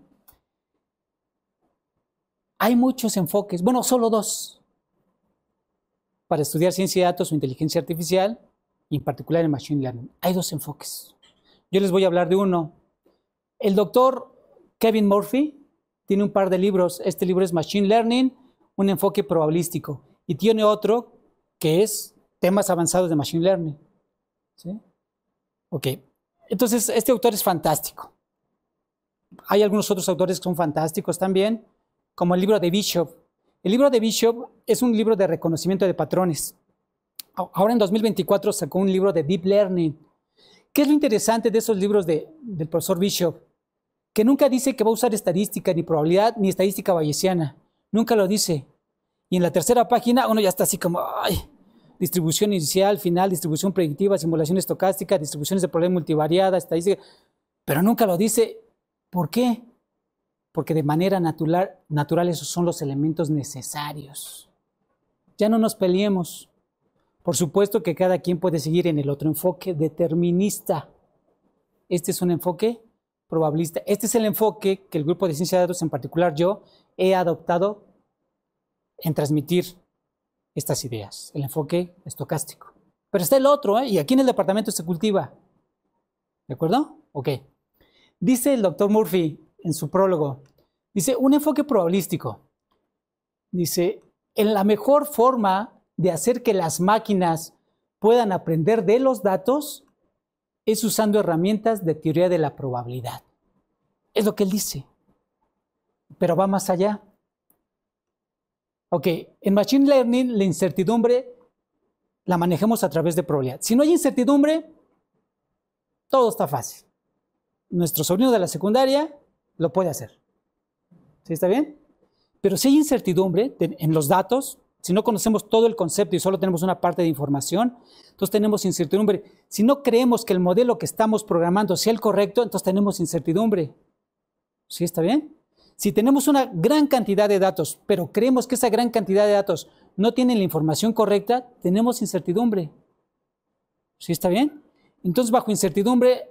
Hay muchos enfoques, bueno, solo dos, para estudiar ciencia de datos o inteligencia artificial, y en particular en machine learning. Hay dos enfoques. Yo les voy a hablar de uno. El doctor Kevin Murphy tiene un par de libros. Este libro es Machine Learning, un enfoque probabilístico. Y tiene otro que es temas avanzados de Machine Learning. ¿Sí? Ok. Entonces, este autor es fantástico. Hay algunos otros autores que son fantásticos también, como el libro de Bishop. El libro de Bishop es un libro de reconocimiento de patrones. Ahora en 2024 sacó un libro de Deep Learning. ¿Qué es lo interesante de esos libros del profesor Bishop? Que nunca dice que va a usar estadística, ni probabilidad, ni estadística bayesiana. Nunca lo dice. Y en la tercera página uno ya está así como, ay, distribución inicial, final, distribución predictiva, simulación estocástica, distribuciones de problema multivariada, estadística. Pero nunca lo dice. ¿Por qué? Porque de manera natural esos son los elementos necesarios. Ya no nos peleemos. Por supuesto que cada quien puede seguir en el otro enfoque determinista. Este es un enfoque probabilista. Este es el enfoque que el grupo de ciencia de datos, en particular yo, he adoptado en transmitir estas ideas, el enfoque estocástico. Pero está el otro, y aquí en el departamento se cultiva. ¿De acuerdo? Ok. Dice el doctor Murphy en su prólogo, dice, un enfoque probabilístico. Dice, en la mejor forma de hacer que las máquinas puedan aprender de los datos es usando herramientas de teoría de la probabilidad. Es lo que él dice. Pero va más allá. Ok, en Machine Learning la incertidumbre la manejamos a través de probabilidad. Si no hay incertidumbre, todo está fácil. Nuestro sobrino de la secundaria lo puede hacer. ¿Sí está bien? Pero si hay incertidumbre en los datos, si no conocemos todo el concepto y solo tenemos una parte de información, entonces tenemos incertidumbre. Si no creemos que el modelo que estamos programando sea el correcto, entonces tenemos incertidumbre. ¿Sí está bien? Si tenemos una gran cantidad de datos, pero creemos que esa gran cantidad de datos no tiene la información correcta, tenemos incertidumbre. ¿Sí está bien? Entonces, bajo incertidumbre,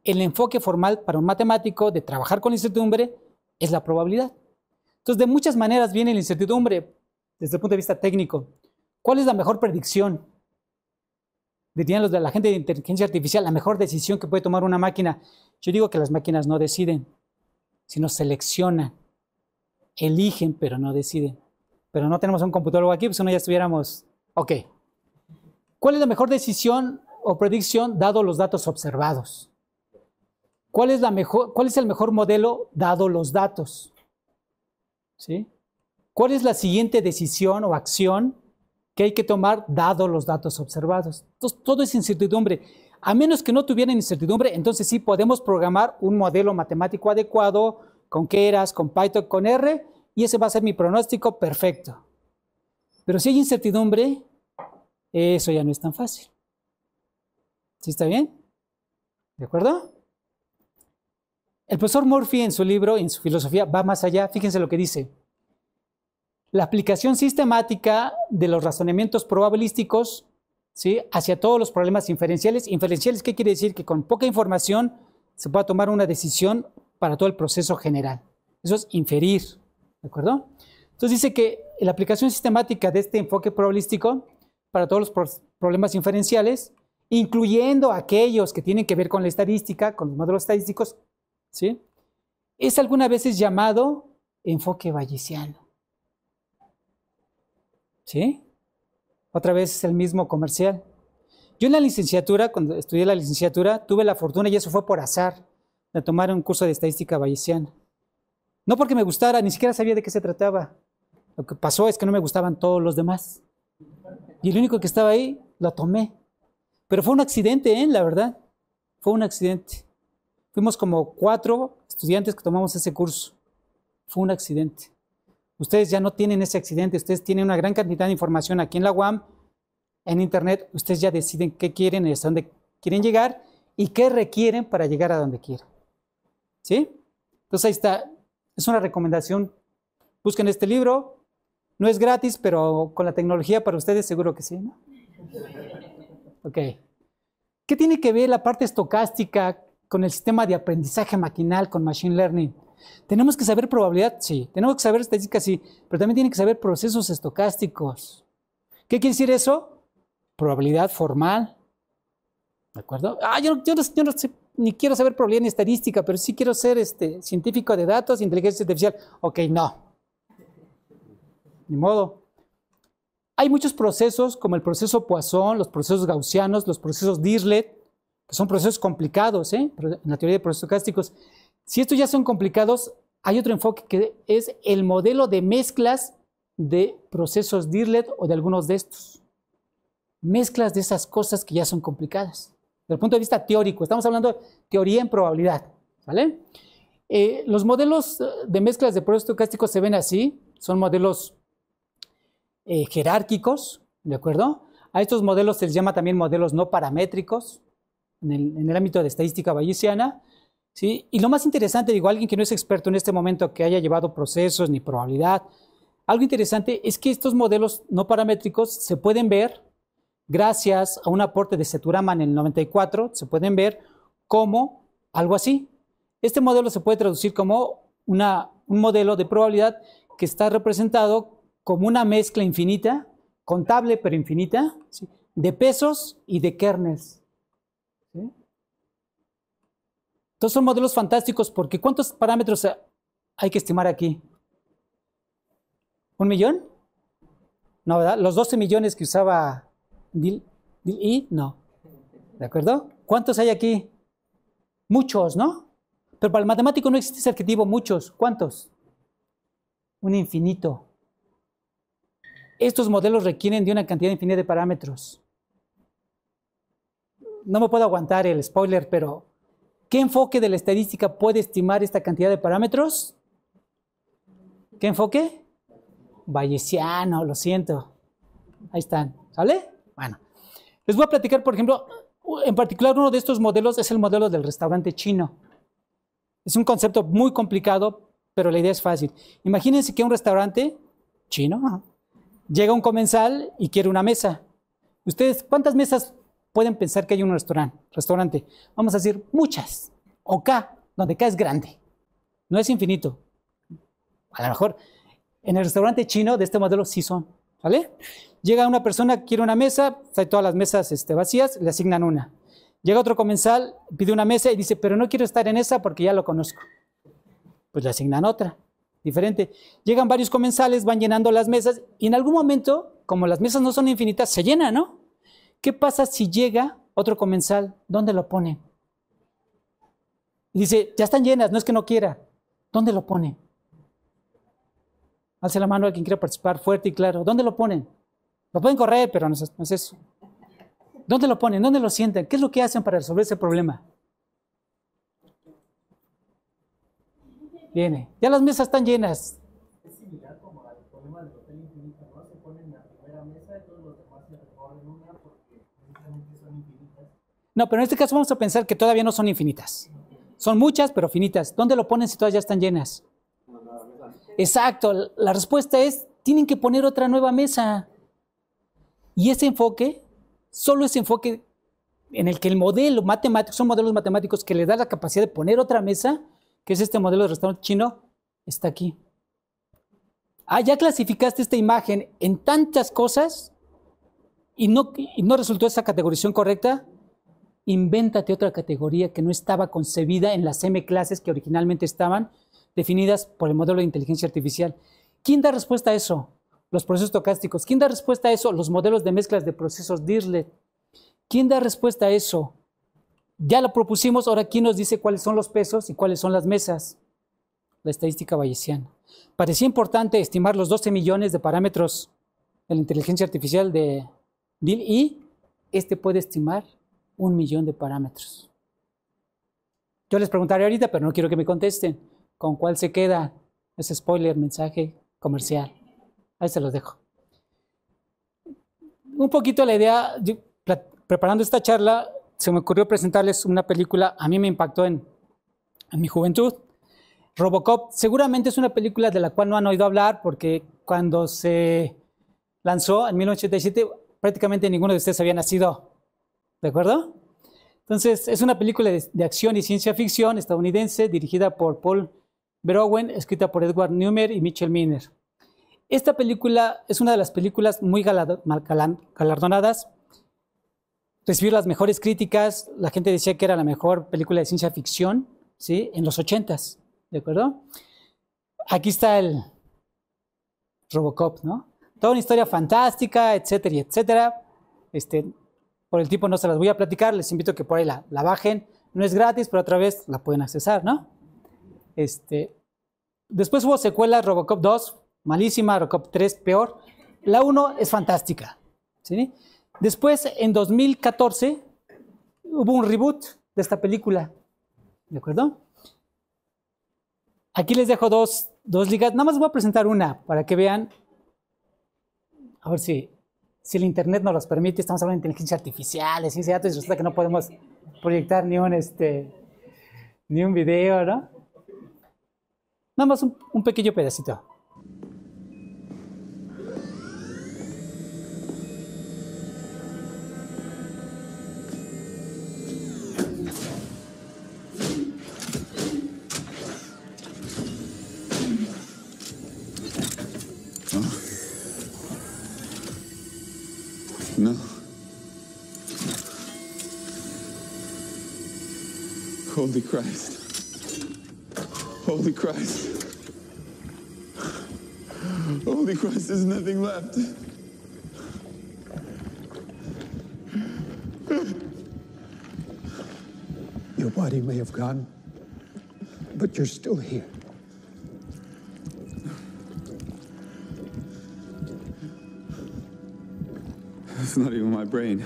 el enfoque formal para un matemático de trabajar con incertidumbre es la probabilidad. Entonces, de muchas maneras viene la incertidumbre desde el punto de vista técnico. ¿Cuál es la mejor predicción? Dirían los de la gente de inteligencia artificial, la mejor decisión que puede tomar una máquina. Yo digo que las máquinas no deciden, sino seleccionan, eligen, pero no deciden. Pero no tenemos un computólogo aquí, pues no ya estuviéramos... Ok. ¿Cuál es la mejor decisión o predicción dado los datos observados? ¿Cuál es el mejor modelo dado los datos? ¿Sí? ¿Cuál es la siguiente decisión o acción que hay que tomar dado los datos observados? Entonces, todo es incertidumbre. A menos que no tuvieran incertidumbre, entonces sí podemos programar un modelo matemático adecuado con Keras, con Python, con R, y ese va a ser mi pronóstico perfecto. Pero si hay incertidumbre, eso ya no es tan fácil. ¿Sí está bien? ¿De acuerdo? El profesor Murphy en su libro, en su filosofía, va más allá. Fíjense lo que dice. la aplicación sistemática de los razonamientos probabilísticos, ¿sí?, hacia todos los problemas inferenciales. Inferenciales, ¿qué quiere decir? Que con poca información se pueda tomar una decisión para todo el proceso general. Eso es inferir, ¿de acuerdo? Entonces dice que la aplicación sistemática de este enfoque probabilístico para todos los problemas inferenciales, incluyendo aquellos que tienen que ver con la estadística, con los modelos estadísticos, ¿sí?, es algunas veces llamado enfoque bayesiano. ¿Sí? Otra vez es el mismo comercial. Yo en la licenciatura, cuando estudié la licenciatura, tuve la fortuna, y eso fue por azar, de tomar un curso de estadística bayesiana. No porque me gustara, ni siquiera sabía de qué se trataba. Lo que pasó es que no me gustaban todos los demás. Y el único que estaba ahí, lo tomé. Pero fue un accidente, la verdad. Fue un accidente. Fuimos como 4 estudiantes que tomamos ese curso. Fue un accidente. Ustedes ya no tienen ese accidente. Ustedes tienen una gran cantidad de información aquí en la UAM, en Internet. Ustedes ya deciden qué quieren y hasta dónde quieren llegar y qué requieren para llegar a donde quieren. ¿Sí? Entonces ahí está. Es una recomendación. Busquen este libro. No es gratis, pero con la tecnología para ustedes seguro que sí, ¿no? Ok. ¿Qué tiene que ver la parte estocástica con el sistema de aprendizaje maquinal, con Machine Learning? ¿Tenemos que saber probabilidad? Sí. ¿Tenemos que saber estadística? Sí. Pero también tienen que saber procesos estocásticos. ¿Qué quiere decir eso? Probabilidad formal. ¿De acuerdo? Yo no sé, ni quiero saber probabilidad ni estadística, pero sí quiero ser científico de datos, inteligencia artificial. Ok, no. Ni modo. Hay muchos procesos, como el proceso Poisson, los procesos gaussianos, los procesos Dirichlet, que son procesos complicados, en la teoría de procesos estocásticos. Si estos ya son complicados, hay otro enfoque que es el modelo de mezclas de procesos Dirichlet o de algunos de estos. Mezclas de esas cosas que ya son complicadas. Desde el punto de vista teórico, estamos hablando de teoría en probabilidad, ¿vale? Los modelos de mezclas de procesos estocásticos se ven así, son modelos jerárquicos, ¿de acuerdo? A estos modelos se les llama también modelos no paramétricos en el ámbito de estadística bayesiana, ¿sí? Y lo más interesante, digo, alguien que no es experto en este momento, que haya llevado procesos ni probabilidad, algo interesante es que estos modelos no paramétricos se pueden ver gracias a un aporte de Seturama en el 94, se pueden ver como algo así. Este modelo se puede traducir como un modelo de probabilidad que está representado como una mezcla infinita, contable pero infinita, ¿sí?, de pesos y de kernels. ¿Sí? Entonces son modelos fantásticos porque ¿cuántos parámetros hay que estimar aquí? ¿1 millón? No, ¿verdad? Los 12 millones que usaba DIL-E, no. ¿De acuerdo? ¿Cuántos hay aquí? Muchos, ¿no? Pero para el matemático no existe ese adjetivo muchos. ¿Cuántos? Un infinito. Estos modelos requieren de una cantidad infinita de parámetros. No me puedo aguantar el spoiler, pero ¿qué enfoque de la estadística puede estimar esta cantidad de parámetros? ¿Qué enfoque? Bayesiano, lo siento. Ahí están, ¿sale? Bueno, les voy a platicar, por ejemplo, en particular uno de estos modelos es el modelo del restaurante chino. Es un concepto muy complicado, pero la idea es fácil. Imagínense que un restaurante chino llega un comensal y quiere una mesa. ¿Ustedes cuántas mesas pueden pensar que hay en un restaurante? Vamos a decir muchas. O K, donde K es grande. No es infinito. A lo mejor en el restaurante chino de este modelo sí son. ¿Vale? Llega una persona, quiere una mesa, hay todas las mesas vacías, le asignan una. Llega otro comensal, pide una mesa y dice, pero no quiero estar en esa porque ya lo conozco. Pues le asignan otra, diferente. Llegan varios comensales, van llenando las mesas y en algún momento, como las mesas no son infinitas, se llenan, ¿no? ¿Qué pasa si llega otro comensal? ¿Dónde lo ponen? Y dice, ya están llenas, no es que no quiera. ¿Dónde lo ponen? Alce la mano a quien quiera participar fuerte y claro. ¿Dónde lo ponen? Lo pueden correr, pero no es eso. ¿Dónde lo ponen? ¿Dónde lo sientan? ¿Qué es lo que hacen para resolver ese problema? Viene. Ya las mesas están llenas. Es similar como al problema del hotel infinito, ¿no? Se ponen en la primera mesa y todos los demás se recorren una porque precisamente son infinitas. No, pero en este caso vamos a pensar que todavía no son infinitas. Son muchas, pero finitas. ¿Dónde lo ponen si todas ya están llenas? Exacto. La respuesta es tienen que poner otra nueva mesa. Y ese enfoque, solo ese enfoque en el que el modelo matemático, son modelos matemáticos que le da la capacidad de poner otra mesa, que es este modelo de restaurante chino, está aquí. Ah, ya clasificaste esta imagen en tantas cosas y no resultó esa categorización correcta. Invéntate otra categoría que no estaba concebida en las M clases que originalmente estaban definidas por el modelo de inteligencia artificial. ¿Quién da respuesta a eso? Los procesos estocásticos. ¿Quién da respuesta a eso? Los modelos de mezclas de procesos Dirichlet. ¿Quién da respuesta a eso? Ya lo propusimos, ahora ¿quién nos dice cuáles son los pesos y cuáles son las mesas? La estadística bayesiana. Parecía importante estimar los 12 millones de parámetros de la inteligencia artificial de DIL y este puede estimar 1 millón de parámetros. Yo les preguntaré ahorita, pero no quiero que me contesten. ¿Con cuál se queda? Es spoiler, mensaje comercial. Ahí se los dejo. Un poquito la idea, preparando esta charla, se me ocurrió presentarles una película, a mí me impactó en mi juventud. Robocop, seguramente es una película de la cual no han oído hablar, porque cuando se lanzó en 1987, prácticamente ninguno de ustedes había nacido. ¿De acuerdo? Entonces, es una película de acción y ciencia ficción estadounidense, dirigida por Paul Verhoeven, escrita por Edward Neumer y Michel Miner. Esta película es una de las películas muy galardonadas. Recibió las mejores críticas. La gente decía que era la mejor película de ciencia ficción, ¿sí? En los 80s, ¿de acuerdo? Aquí está el Robocop, ¿no? Toda una historia fantástica, etcétera, y etcétera. Por el tipo no se las voy a platicar, les invito a que por ahí la bajen. No es gratis, pero otra vez la pueden accesar, ¿no? Después hubo secuelas, Robocop 2, malísima, Robocop 3, peor. La 1 es fantástica, ¿sí? Después, en 2014, hubo un reboot de esta película, ¿de acuerdo? Aquí les dejo dos ligas, nada más voy a presentar una para que vean, a ver si el internet nos los permite. Estamos hablando de inteligencia artificial, de ciencia de datos, y resulta que no podemos proyectar ni un video, ¿no? Nada más un pequeño pedacito. No. Holy Christ. Holy Christ. Holy Christ, there's nothing left. Your body may have gone, but you're still here. It's not even my brain.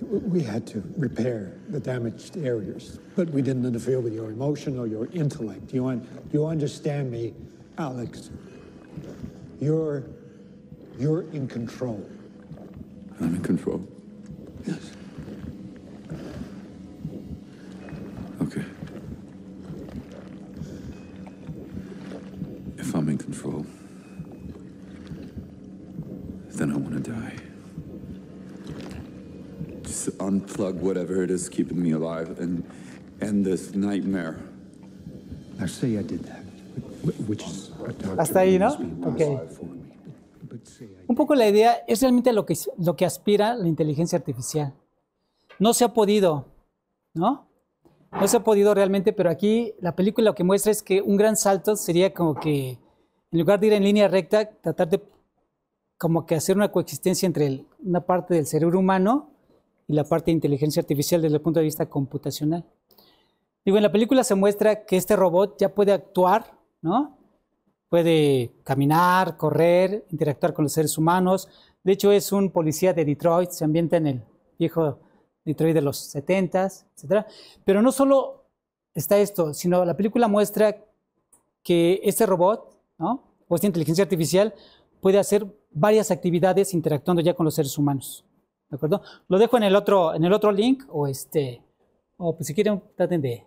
We had to repair the damaged areas, but we didn't interfere with your emotion or your intellect. You understand me, Alex? You're in control. I'm in control. Yes. Okay. If I'm in control, then I want to die. Just unplug whatever it is keeping me alive and end this nightmare. Now say I did that, which is a doctor Hasta ahí, ¿no? must be Okay. impossible for me. But say I Un poco la idea es realmente lo que aspira la inteligencia artificial. No se ha podido, ¿no? No se ha podido realmente, pero aquí la película lo que muestra es que un gran salto sería como que, en lugar de ir en línea recta, tratar de como que hacer una coexistencia entre una parte del cerebro humano y la parte de inteligencia artificial desde el punto de vista computacional. Digo, en la película se muestra que este robot ya puede actuar, ¿no? Puede caminar, correr, interactuar con los seres humanos. De hecho, es un policía de Detroit, se ambienta en el viejo Detroit de los 70s, etc. Pero no solo está esto, sino la película muestra que este robot, ¿no? O esta inteligencia artificial puede hacer varias actividades interactuando ya con los seres humanos. ¿De acuerdo? Lo dejo en el otro link, o pues si quieren traten de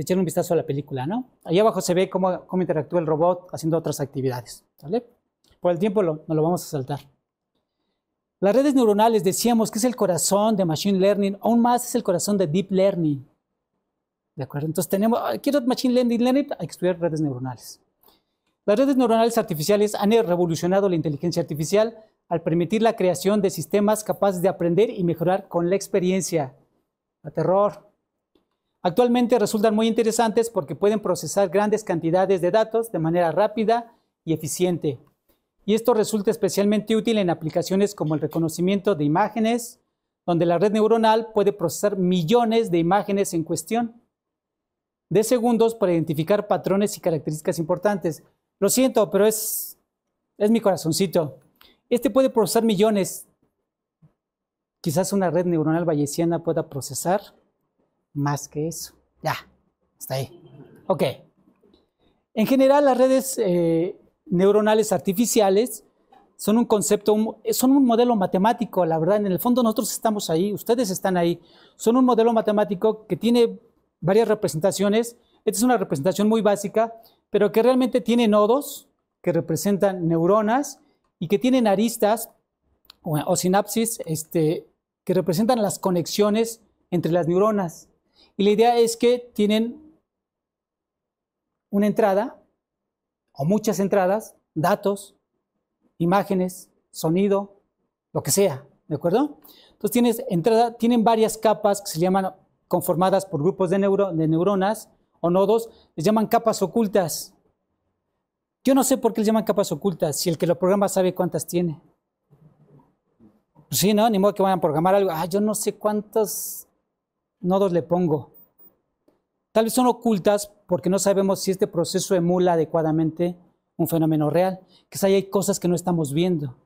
Echar un vistazo a la película, ¿no? Ahí abajo se ve cómo interactúa el robot haciendo otras actividades, ¿vale? Por el tiempo no lo vamos a saltar. Las redes neuronales decíamos que es el corazón de Machine Learning, aún más es el corazón de Deep Learning. ¿De acuerdo? Entonces quiero Machine Learning, hay que estudiar redes neuronales. Las redes neuronales artificiales han revolucionado la inteligencia artificial al permitir la creación de sistemas capaces de aprender y mejorar con la experiencia. A terror. Actualmente resultan muy interesantes porque pueden procesar grandes cantidades de datos de manera rápida y eficiente. Y esto resulta especialmente útil en aplicaciones como el reconocimiento de imágenes, donde la red neuronal puede procesar millones de imágenes en cuestión de segundos para identificar patrones y características importantes. Lo siento, pero es mi corazoncito. Este puede procesar millones. Quizás una red neuronal bayesiana pueda procesar más que eso. Ya, está ahí. Ok. En general, las redes neuronales artificiales son un concepto, son un modelo matemático, la verdad. En el fondo nosotros estamos ahí, ustedes están ahí. Son un modelo matemático que tiene varias representaciones. Esta es una representación muy básica, pero que realmente tiene nodos que representan neuronas y que tienen aristas o sinapsis que representan las conexiones entre las neuronas. Y la idea es que tienen una entrada o muchas entradas, datos, imágenes, sonido, lo que sea, ¿de acuerdo? Entonces tienen varias capas que se llaman, conformadas por grupos de neuronas o nodos, les llaman capas ocultas. Yo no sé por qué les llaman capas ocultas, si el que lo programa sabe cuántas tiene. Pues sí, ¿no? Ni modo que vayan a programar algo. Yo no sé cuántos nodos le pongo. Tal vez son ocultas porque no sabemos si este proceso emula adecuadamente un fenómeno real. Que hay cosas que no estamos viendo.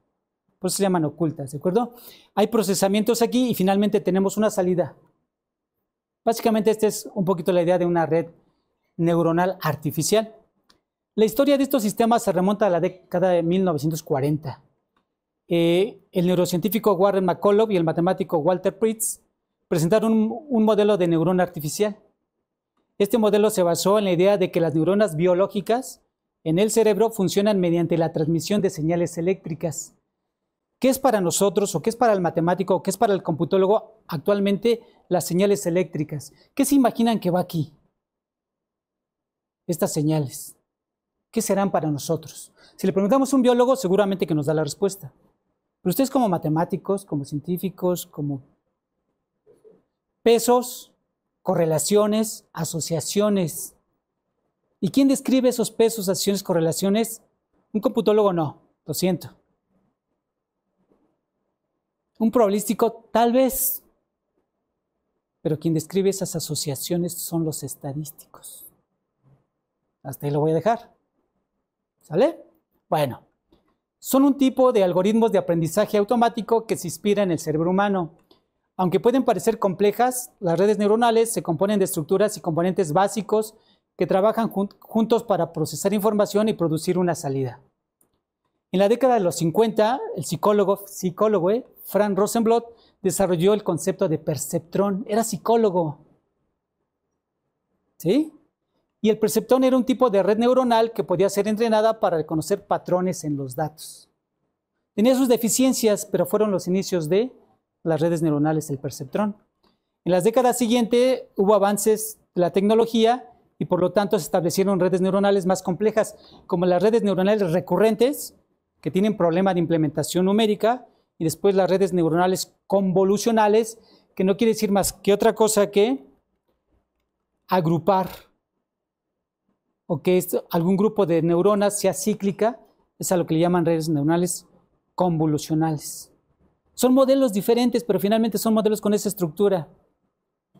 Por eso se llaman ocultas, ¿de acuerdo? Hay procesamientos aquí y finalmente tenemos una salida. Básicamente esta es un poquito la idea de una red neuronal artificial. La historia de estos sistemas se remonta a la década de 1940. El neurocientífico Warren McCulloch y el matemático Walter Pritz presentaron un modelo de neurona artificial. Este modelo se basó en la idea de que las neuronas biológicas en el cerebro funcionan mediante la transmisión de señales eléctricas. ¿Qué es para nosotros, o qué es para el matemático, o qué es para el computólogo actualmente las señales eléctricas? ¿Qué se imaginan que va aquí? Estas señales. ¿Qué serán para nosotros? Si le preguntamos a un biólogo, seguramente que nos da la respuesta. Pero ustedes como matemáticos, como científicos, como pesos, correlaciones, asociaciones. ¿Y quién describe esos pesos, asociaciones, correlaciones? Un computólogo no, lo siento. Un probabilístico tal vez, pero quien describe esas asociaciones son los estadísticos. Hasta ahí lo voy a dejar. ¿Sale? Bueno, son un tipo de algoritmos de aprendizaje automático que se inspira en el cerebro humano. Aunque pueden parecer complejas, las redes neuronales se componen de estructuras y componentes básicos que trabajan juntos para procesar información y producir una salida. En la década de los 50, el psicólogo Frank Rosenblatt desarrolló el concepto de perceptrón. Era psicólogo. ¿Sí? Y el perceptrón era un tipo de red neuronal que podía ser entrenada para reconocer patrones en los datos. Tenía sus deficiencias, pero fueron los inicios de las redes neuronales del perceptrón. En las décadas siguientes hubo avances de la tecnología y por lo tanto se establecieron redes neuronales más complejas, como las redes neuronales recurrentes, que tienen problema de implementación numérica, y después las redes neuronales convolucionales, que no quiere decir más que otra cosa que agrupar, o que algún grupo de neuronas sea cíclica, es a lo que le llaman redes neuronales convolucionales. Son modelos diferentes, pero finalmente son modelos con esa estructura.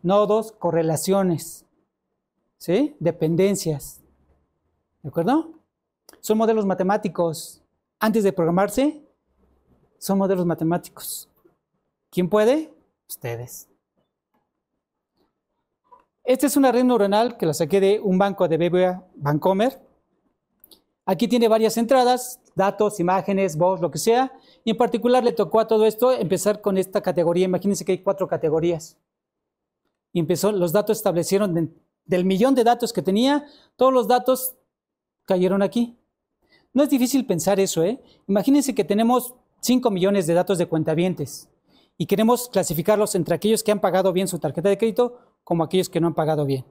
Nodos, correlaciones, ¿sí? Dependencias. ¿De acuerdo? Son modelos matemáticos. Antes de programarse, son modelos matemáticos. ¿Quién puede? Ustedes. Esta es una red neuronal que la saqué de un banco de BBVA Bancomer. Aquí tiene varias entradas, datos, imágenes, voz, lo que sea. Y en particular le tocó a todo esto empezar con esta categoría. Imagínense que hay 4 categorías. Y los datos establecieron Del millón de datos que tenía, todos los datos cayeron aquí. No es difícil pensar eso, ¿eh? Imagínense que tenemos 5 millones de datos de cuentavientes y queremos clasificarlos entre aquellos que han pagado bien su tarjeta de crédito como aquellos que no han pagado bien.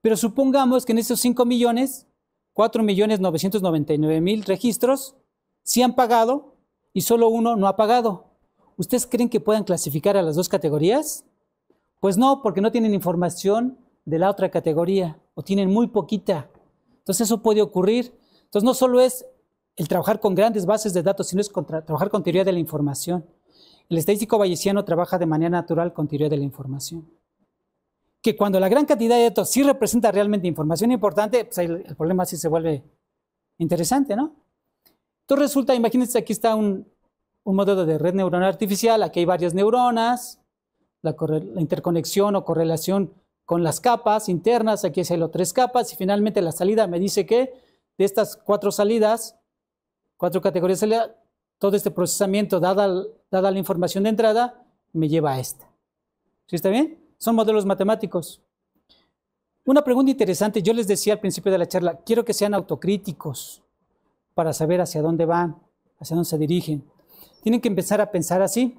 Pero supongamos que en esos 5 millones, 4.999.000 registros sí han pagado y solo uno no ha pagado. ¿Ustedes creen que puedan clasificar a las dos categorías? Pues no, porque no tienen información de la otra categoría o tienen muy poquita. Entonces eso puede ocurrir. Entonces no solo es el trabajar con grandes bases de datos, sino es trabajar con teoría de la información. El estadístico bayesiano trabaja de manera natural con teoría de la información. Que cuando la gran cantidad de datos sí representa realmente información importante, pues el problema sí se vuelve interesante, ¿no? Entonces resulta, imagínense, aquí está un modelo de red neuronal artificial, aquí hay varias neuronas, la interconexión o correlación con las capas internas, aquí hay 3 capas, y finalmente la salida me dice que de estas 4 salidas, 4 categorías de salida, todo este procesamiento, dada la información de entrada, me lleva a esta. ¿Sí está bien? Son modelos matemáticos. Una pregunta interesante, yo les decía al principio de la charla, quiero que sean autocríticos para saber hacia dónde van, hacia dónde se dirigen. Tienen que empezar a pensar así.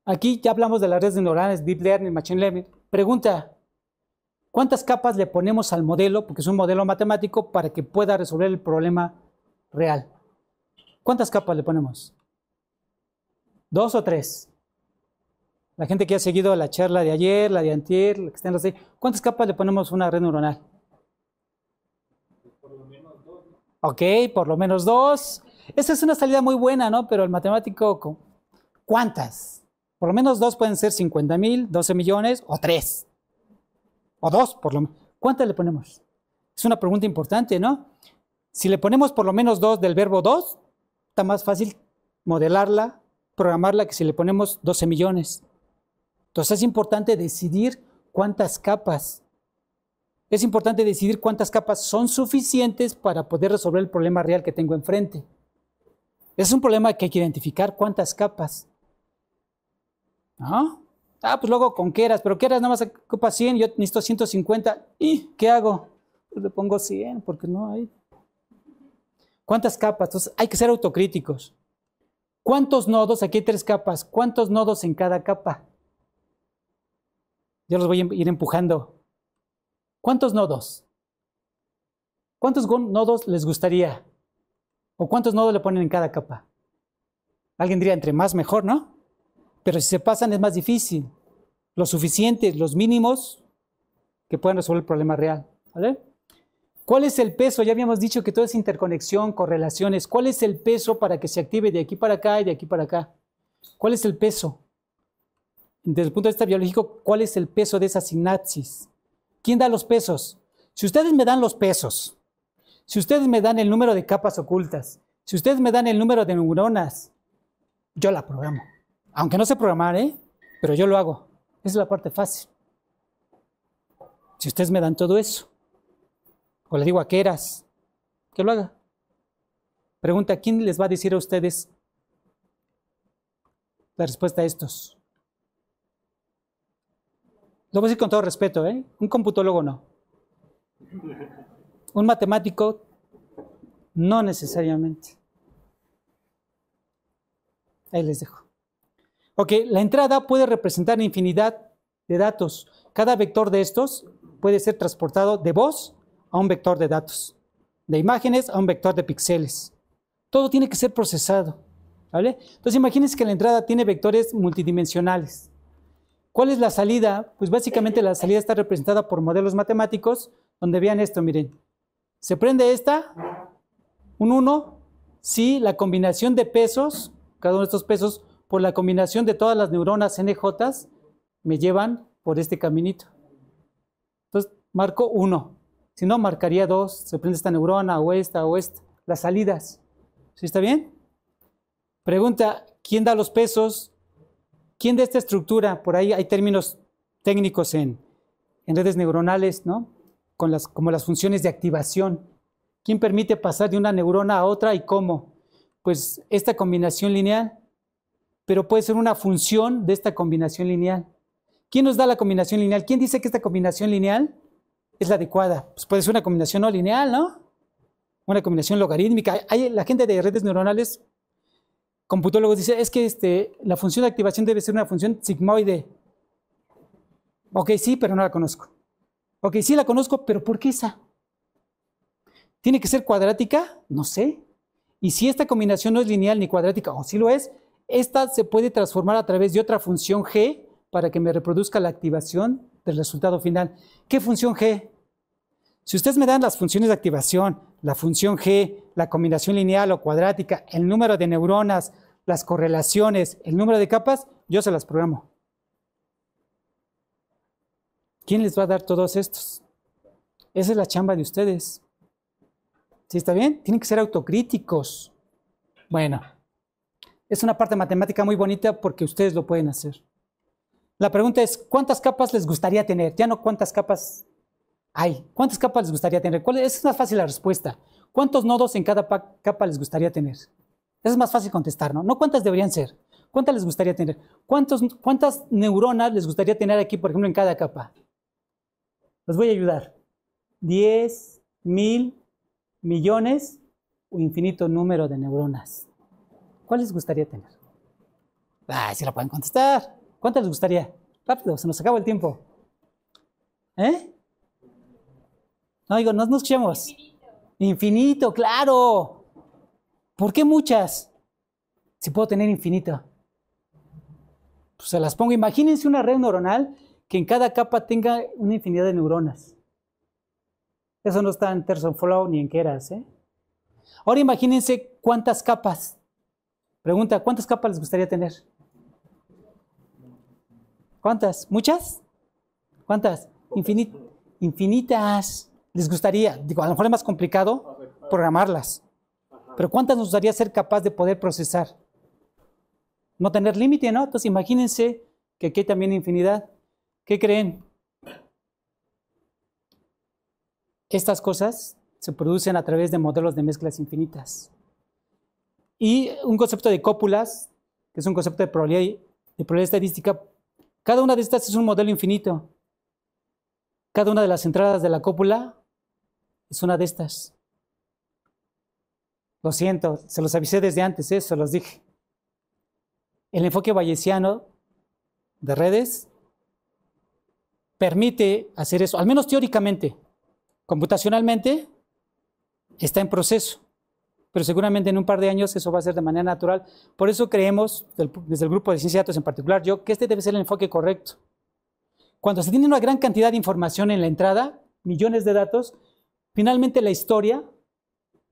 Aquí ya hablamos de las redes neuronales, Deep Learning, Machine Learning. Pregunta, ¿cuántas capas le ponemos al modelo, porque es un modelo matemático, para que pueda resolver el problema real? ¿Cuántas capas le ponemos? ¿2 o 3? La gente que ha seguido la charla de ayer, la de antier, la que está en los de, ¿cuántas capas le ponemos a una red neuronal? Por lo menos 2. Ok, por lo menos 2. Esa es una salida muy buena, ¿no? Pero el matemático, ¿cuántas? Por lo menos 2 pueden ser 50,000, 12 millones o 3. O 2, por lo menos. ¿Cuántas le ponemos? Es una pregunta importante, ¿no? Si le ponemos por lo menos 2 del verbo 2, está más fácil modelarla, programarla, que si le ponemos 12 millones. Entonces es importante decidir cuántas capas. Es importante decidir cuántas capas son suficientes para poder resolver el problema real que tengo enfrente. Es un problema que hay que identificar cuántas capas. ¿No? Pues luego con Keras, pero Keras nada más ocupa 100, yo necesito 150. ¿Y qué hago? Pues le pongo 100 porque no hay. ¿Cuántas capas? Entonces hay que ser autocríticos. ¿Cuántos nodos? Aquí hay 3 capas. ¿Cuántos nodos en cada capa? Yo los voy a ir empujando. ¿Cuántos nodos? ¿Cuántos nodos les gustaría? ¿O cuántos nodos le ponen en cada capa? Alguien diría, entre más mejor, ¿no? Pero si se pasan es más difícil. Los suficientes, los mínimos, que puedan resolver el problema real. ¿Vale? ¿Cuál es el peso? Ya habíamos dicho que todo es interconexión, correlaciones. ¿Cuál es el peso para que se active de aquí para acá y de aquí para acá? ¿Cuál es el peso? Desde el punto de vista biológico, ¿cuál es el peso de esa sinapsis? ¿Quién da los pesos? Si ustedes me dan los pesos, si ustedes me dan el número de capas ocultas, si ustedes me dan el número de neuronas, yo la programo. Aunque no sé programar, pero yo lo hago. Esa es la parte fácil. Si ustedes me dan todo eso, o le digo a Keras, que lo haga. Pregunta, ¿quién les va a decir a ustedes la respuesta a estos? Lo voy a decir con todo respeto, Un computólogo no. Un matemático no necesariamente. Ahí les dejo. Ok, la entrada puede representar infinidad de datos. Cada vector de estos puede ser transportado de voz a un vector de datos, de imágenes a un vector de píxeles. Todo tiene que ser procesado, ¿vale? Entonces imagínense que la entrada tiene vectores multidimensionales. ¿Cuál es la salida? Pues básicamente la salida está representada por modelos matemáticos, donde vean esto, miren. Se prende esta, un 1, si la combinación de pesos, cada uno de estos pesos, por la combinación de todas las neuronas NJs, me llevan por este caminito. Entonces, marco 1. Si no, marcaría 2. Se prende esta neurona o esta o esta. Las salidas. ¿Sí está bien? Pregunta, ¿quién da los pesos? ¿Quién da esta estructura? Por ahí hay términos técnicos en redes neuronales, ¿no? Como las funciones de activación. ¿Quién permite pasar de una neurona a otra y cómo? Pues esta combinación lineal, pero puede ser una función de esta combinación lineal. ¿Quién nos da la combinación lineal? ¿Quién dice que esta combinación lineal es la adecuada? Pues puede ser una combinación no lineal, ¿no? Una combinación logarítmica. La gente de redes neuronales, computólogos, dice, es que la función de activación debe ser una función sigmoide. Ok, sí, pero no la conozco. Ok, sí la conozco, pero ¿por qué esa? ¿Tiene que ser cuadrática? No sé. Y si esta combinación no es lineal ni cuadrática, o si lo es, esta se puede transformar a través de otra función G para que me reproduzca la activación del resultado final. ¿Qué función G? Si ustedes me dan las funciones de activación, la función G, la combinación lineal o cuadrática, el número de neuronas, las correlaciones, el número de capas, yo se las programo. ¿Quién les va a dar todos estos? Esa es la chamba de ustedes. ¿Sí está bien? Tienen que ser autocríticos. Bueno, es una parte matemática muy bonita porque ustedes lo pueden hacer. La pregunta es, ¿cuántas capas les gustaría tener? Ya no cuántas capas hay. ¿Cuántas capas les gustaría tener? Esa es más fácil la respuesta. ¿Cuántos nodos en cada capa les gustaría tener? Esa es más fácil contestar, ¿no? No cuántas deberían ser. ¿Cuántas les gustaría tener? ¿Cuántas neuronas les gustaría tener aquí, por ejemplo, en cada capa? Les voy a ayudar. 10, 1000, millones o infinito número de neuronas. ¿Cuál les gustaría tener? Si la pueden contestar. ¿Cuántas les gustaría? Rápido, se nos acaba el tiempo. No, digo, no escuchemos. Infinito, claro. ¿Por qué muchas? Si puedo tener infinito. Pues se las pongo. Imagínense una red neuronal que en cada capa tenga una infinidad de neuronas. Eso no está en TensorFlow ni en Keras, ¿eh? Ahora imagínense cuántas capas. Pregunta, ¿cuántas capas les gustaría tener? ¿Cuántas? ¿Muchas? ¿Cuántas? Infinitas. Les gustaría, digo, a lo mejor es más complicado programarlas. Pero ¿cuántas nos gustaría ser capaz de poder procesar? No tener límite, ¿no? Entonces imagínense que aquí hay también infinidad. ¿Qué creen? Estas cosas se producen a través de modelos de mezclas infinitas. Y un concepto de cópulas, que es un concepto de probabilidad estadística, cada una de estas es un modelo infinito. Cada una de las entradas de la cópula es una de estas. Lo siento, se los avisé desde antes, se los dije. El enfoque bayesiano de redes permite hacer eso, al menos teóricamente. Computacionalmente está en proceso, pero seguramente en un par de años eso va a ser de manera natural. Por eso creemos, desde el grupo de ciencia de datos en particular, que este debe ser el enfoque correcto. Cuando se tiene una gran cantidad de información en la entrada, millones de datos, finalmente la historia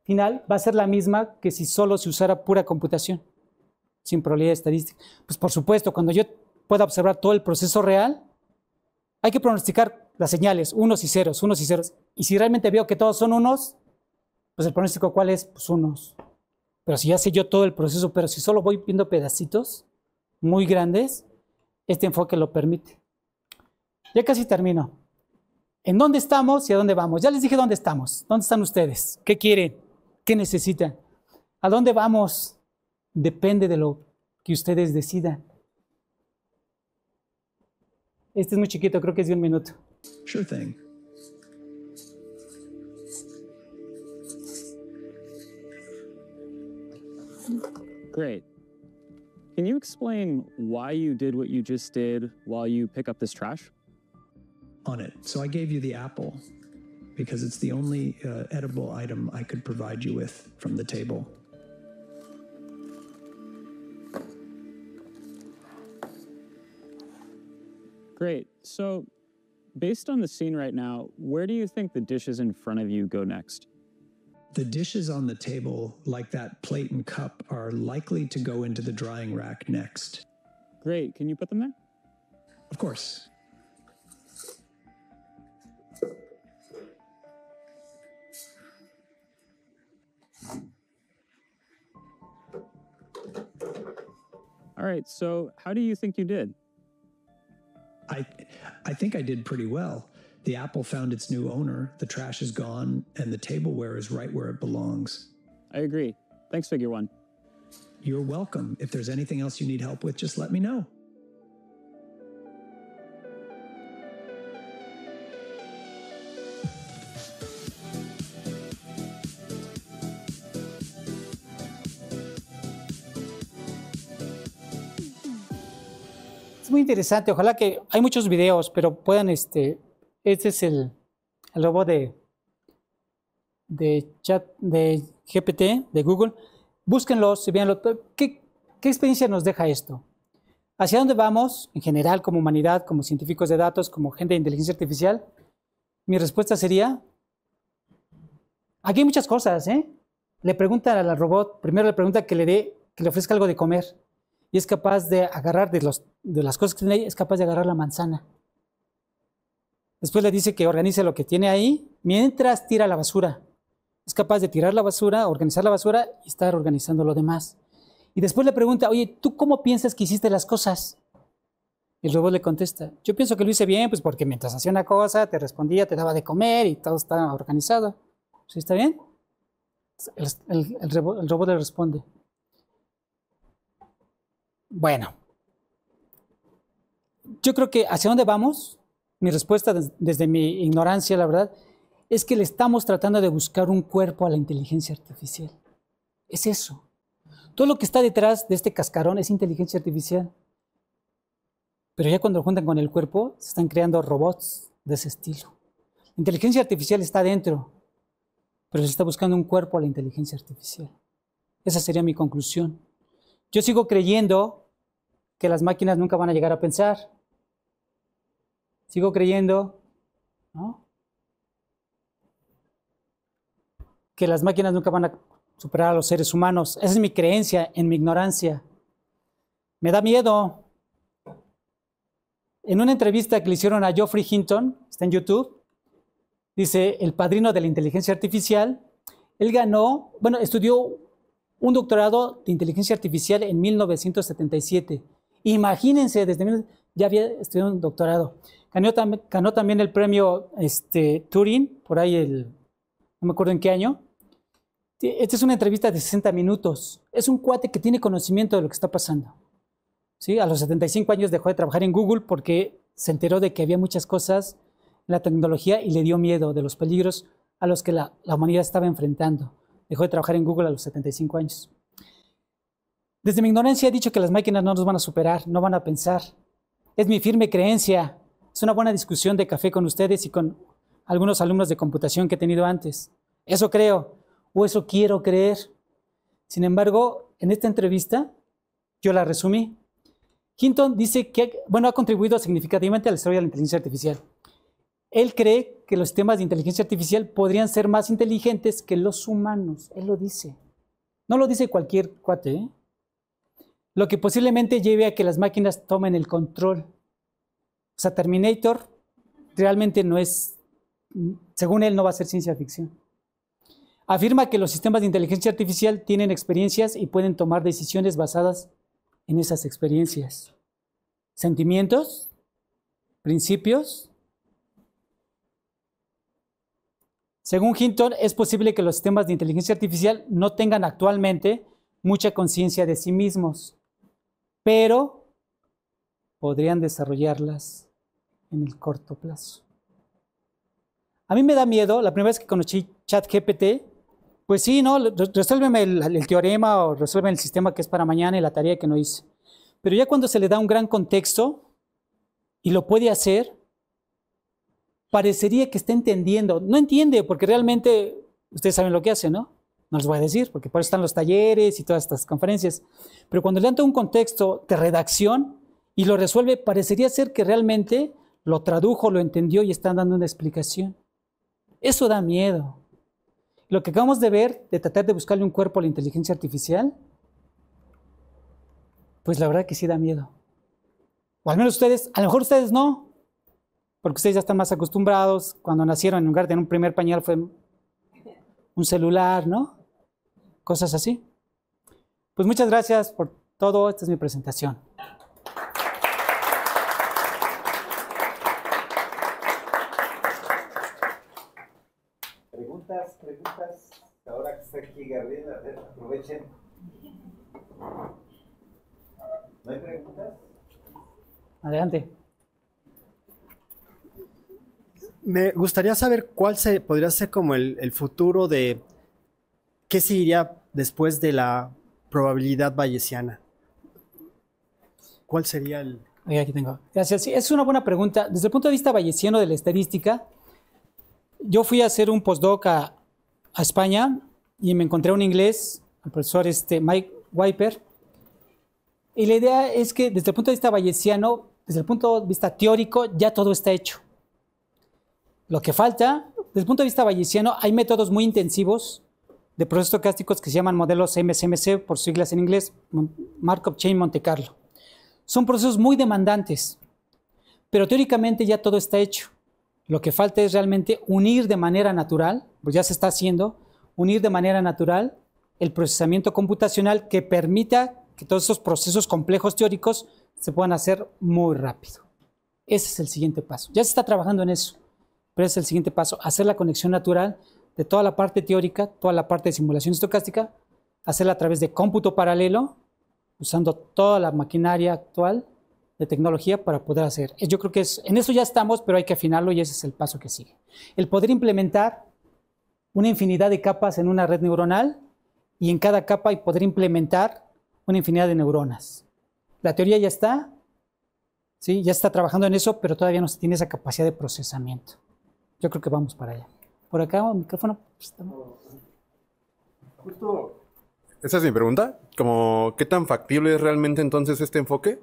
final va a ser la misma que si solo se usara pura computación, sin probabilidad estadística. Pues por supuesto, cuando yo pueda observar todo el proceso real, hay que pronosticar las señales, unos y ceros, unos y ceros. Y si realmente veo que todos son unos, pues el pronóstico, ¿cuál es? Pues unos. Pero si ya sé yo todo el proceso, pero si solo voy viendo pedacitos muy grandes, este enfoque lo permite. Ya casi termino. ¿En dónde estamos y a dónde vamos? Ya les dije dónde estamos. ¿Dónde están ustedes? ¿Qué quieren? ¿Qué necesitan? ¿A dónde vamos? Depende de lo que ustedes decidan. Este es muy chiquito, creo que es de 1 minuto. Sure thing. Great. Can you explain why you did what you just did while you pick up this trash? On it. So I gave you the apple because it's the only edible item I could provide you with from the table. Great. So, based on the scene right now, where do you think the dishes in front of you go next? The dishes on the table, like that plate and cup, are likely to go into the drying rack next. Great. Can you put them there? Of course. All right. So, how do you think you did? I think I did pretty well. The apple found its new owner, the trash is gone, and the tableware is right where it belongs. I agree. Thanks, Figure One. You're welcome. If there's anything else you need help with, just let me know. muy interesante. Ojalá que hay muchos videos, pero puedan, este es el robot de chat de GPT, de Google. Búsquenlos y véanlo. ¿Qué experiencia nos deja esto? ¿Hacia dónde vamos en general como humanidad, como científicos de datos, como gente de inteligencia artificial? Mi respuesta sería, aquí hay muchas cosas, ¿eh? Le pregunta al robot, primero le pregunta que le ofrezca algo de comer. Y es capaz de agarrar de las cosas que tiene ahí, es capaz de agarrar la manzana. Después le dice que organice lo que tiene ahí mientras tira la basura. Es capaz de tirar la basura, organizar la basura y estar organizando lo demás. Y después le pregunta, oye, ¿tú cómo piensas que hiciste las cosas? Y el robot le contesta, yo pienso que lo hice bien, pues porque mientras hacía una cosa, te respondía, te daba de comer y todo está organizado. ¿Sí está bien? El robot le responde. Bueno, yo creo que hacia dónde vamos, mi respuesta desde mi ignorancia, la verdad, es que le estamos tratando de buscar un cuerpo a la inteligencia artificial. Es eso. Todo lo que está detrás de este cascarón es inteligencia artificial. Pero ya cuando lo juntan con el cuerpo, se están creando robots de ese estilo. La inteligencia artificial está dentro, pero se está buscando un cuerpo a la inteligencia artificial. Esa sería mi conclusión. Yo sigo creyendo que las máquinas nunca van a llegar a pensar. Sigo creyendo, ¿no?, que las máquinas nunca van a superar a los seres humanos. Esa es mi creencia en mi ignorancia. Me da miedo. En una entrevista que le hicieron a Geoffrey Hinton, está en YouTube, dice, el padrino de la inteligencia artificial, él estudió un doctorado de inteligencia artificial en 1977. Imagínense, ya había estudiado un doctorado. Ganó también el premio Turing, por ahí no me acuerdo en qué año. Esta es una entrevista de 60 minutos. Es un cuate que tiene conocimiento de lo que está pasando. ¿Sí? A los 75 años dejó de trabajar en Google porque se enteró de que había muchas cosas en la tecnología y le dio miedo de los peligros a los que la humanidad estaba enfrentando. Dejó de trabajar en Google a los 75 años. Desde mi ignorancia he dicho que las máquinas no nos van a superar, no van a pensar. Es mi firme creencia. Es una buena discusión de café con ustedes y con algunos alumnos de computación que he tenido antes. Eso creo, o eso quiero creer. Sin embargo, en esta entrevista, yo la resumí. Hinton dice que, ha contribuido significativamente al desarrollo de la inteligencia artificial. Él cree que los sistemas de inteligencia artificial podrían ser más inteligentes que los humanos. Él lo dice. No lo dice cualquier cuate, ¿eh? Lo que posiblemente lleve a que las máquinas tomen el control. O sea, Terminator realmente no es, según él, no va a ser ciencia ficción. Afirma que los sistemas de inteligencia artificial tienen experiencias y pueden tomar decisiones basadas en esas experiencias. Sentimientos, principios. Según Hinton, es posible que los sistemas de inteligencia artificial no tengan actualmente mucha conciencia de sí mismos, pero podrían desarrollarlas en el corto plazo. A mí me da miedo, la primera vez que conocí ChatGPT, pues sí, ¿no? Resuélveme el teorema o resuélveme el sistema que es para mañana y la tarea que no hice. Pero ya cuando se le da un gran contexto y lo puede hacer, parecería que está entendiendo. No entiende, porque realmente ustedes saben lo que hace, ¿no? No les voy a decir, porque por eso están los talleres y todas estas conferencias. Pero cuando le dan todo un contexto de redacción y lo resuelve, parecería ser que realmente lo tradujo, lo entendió y están dando una explicación. Eso da miedo. Lo que acabamos de ver, de tratar de buscarle un cuerpo a la inteligencia artificial, pues la verdad que sí da miedo. O al menos ustedes, a lo mejor ustedes no, porque ustedes ya están más acostumbrados. Cuando nacieron, en lugar de un primer pañal fue un celular, ¿no? Cosas así. Pues muchas gracias por todo. Esta es mi presentación. Preguntas. Ahora que está aquí Gabriel, a ver, aprovechen. ¿No hay preguntas? Adelante. Me gustaría saber cuál podría ser como el futuro de qué seguiría después de la probabilidad bayesiana. ¿Cuál sería Aquí tengo. Gracias. Sí, es una buena pregunta. Desde el punto de vista bayesiano de la estadística, yo fui a hacer un postdoc a España y me encontré un inglés, el profesor Mike Wiper. Y la idea es que desde el punto de vista bayesiano, desde el punto de vista teórico, ya todo está hecho. Lo que falta, desde el punto de vista bayesiano, hay métodos muy intensivos de procesos estocásticos que se llaman modelos MSMC, por siglas en inglés, Markov Chain Monte Carlo. Son procesos muy demandantes, pero teóricamente ya todo está hecho. Lo que falta es realmente unir de manera natural, pues ya se está haciendo, unir de manera natural el procesamiento computacional que permita que todos esos procesos complejos teóricos se puedan hacer muy rápido. Ese es el siguiente paso. Ya se está trabajando en eso, pero ese es el siguiente paso, hacer la conexión natural de toda la parte teórica, toda la parte de simulación estocástica, hacerla a través de cómputo paralelo, usando toda la maquinaria actual de tecnología para poder hacer. Yo creo que en eso ya estamos, pero hay que afinarlo y ese es el paso que sigue. El poder implementar una infinidad de capas en una red neuronal y en cada capa y poder implementar una infinidad de neuronas. La teoría ya está, ¿sí? Ya está trabajando en eso, pero todavía no se tiene esa capacidad de procesamiento. Yo creo que vamos para allá. Por acá, un micrófono. Justo esa es mi pregunta, como qué tan factible es realmente entonces este enfoque,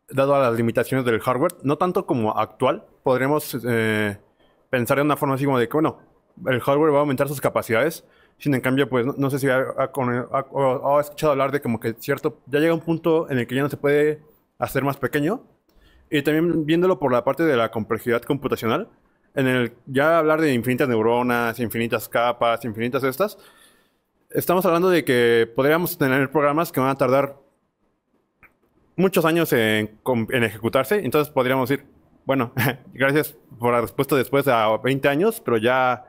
dado a las limitaciones del hardware, no tanto como actual, podríamos pensar de una forma así como de que, bueno, el hardware va a aumentar sus capacidades, sino en cambio, pues, no sé si ha escuchado hablar de como que cierto, ya llega un punto en el que ya no se puede hacer más pequeño, y también viéndolo por la parte de la complejidad computacional, en el ya hablar de infinitas neuronas, infinitas capas, infinitas estas, estamos hablando de que podríamos tener programas que van a tardar muchos años en ejecutarse. Entonces podríamos decir, bueno, gracias por la respuesta después de 20 años, pero ya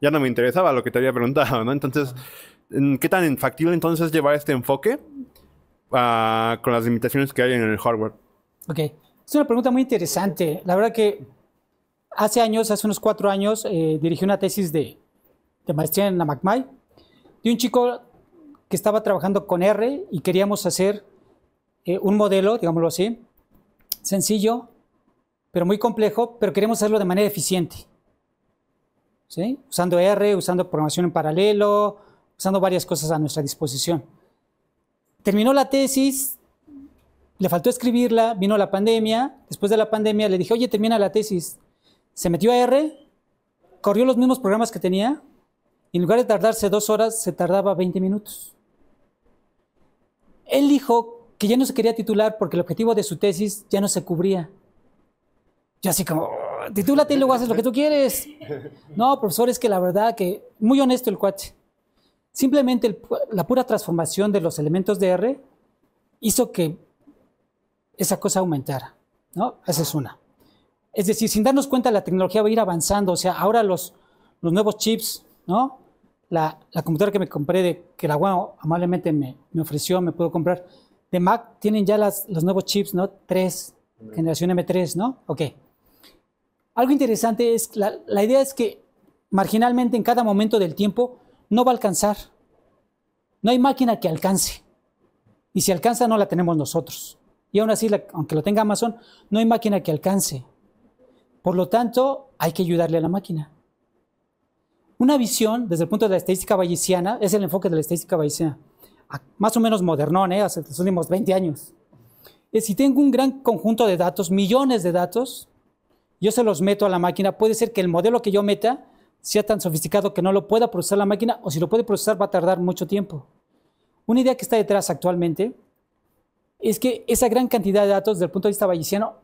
no me interesaba lo que te había preguntado, ¿no? Entonces, ¿qué tan factible entonces llevar este enfoque con las limitaciones que hay en el hardware? Ok, es una pregunta muy interesante. La verdad que hace unos 4 años, dirigí una tesis de maestría en la McMay de un chico que estaba trabajando con R y queríamos hacer un modelo, digámoslo así, sencillo, pero muy complejo, pero queremos hacerlo de manera eficiente. ¿Sí? Usando R, usando programación en paralelo, usando varias cosas a nuestra disposición. Terminó la tesis, le faltó escribirla, vino la pandemia, después de la pandemia le dije, oye, termina la tesis. Se metió a R, corrió los mismos programas que tenía, y en lugar de tardarse 2 horas, se tardaba 20 minutos. Él dijo que ya no se quería titular porque el objetivo de su tesis ya no se cubría. Yo así como, titúlate y luego haces lo que tú quieres. No, profesor, es que la verdad que, muy honesto el cuate. Simplemente la pura transformación de los elementos de R hizo que esa cosa aumentara, ¿no? Esa es una. Es decir, sin darnos cuenta, la tecnología va a ir avanzando. O sea, ahora los nuevos chips, ¿no? La computadora que me compré, que la bueno, amablemente me ofreció, me puedo comprar, de Mac, tienen ya los nuevos chips, ¿no? 3, generación M3, ¿no? Ok. Algo interesante es, la idea es que marginalmente en cada momento del tiempo no va a alcanzar. No hay máquina que alcance. Y si alcanza, no la tenemos nosotros. Y aún así, aunque lo tenga Amazon, no hay máquina que alcance. Por lo tanto, hay que ayudarle a la máquina. Una visión, desde el punto de la estadística bayesiana, es el enfoque de la estadística bayesiana, más o menos modernón, hace los últimos 20 años. Es si tengo un gran conjunto de datos, millones de datos, yo se los meto a la máquina, puede ser que el modelo que yo meta sea tan sofisticado que no lo pueda procesar la máquina, o si lo puede procesar va a tardar mucho tiempo. Una idea que está detrás actualmente es que esa gran cantidad de datos, desde el punto de vista bayesiano,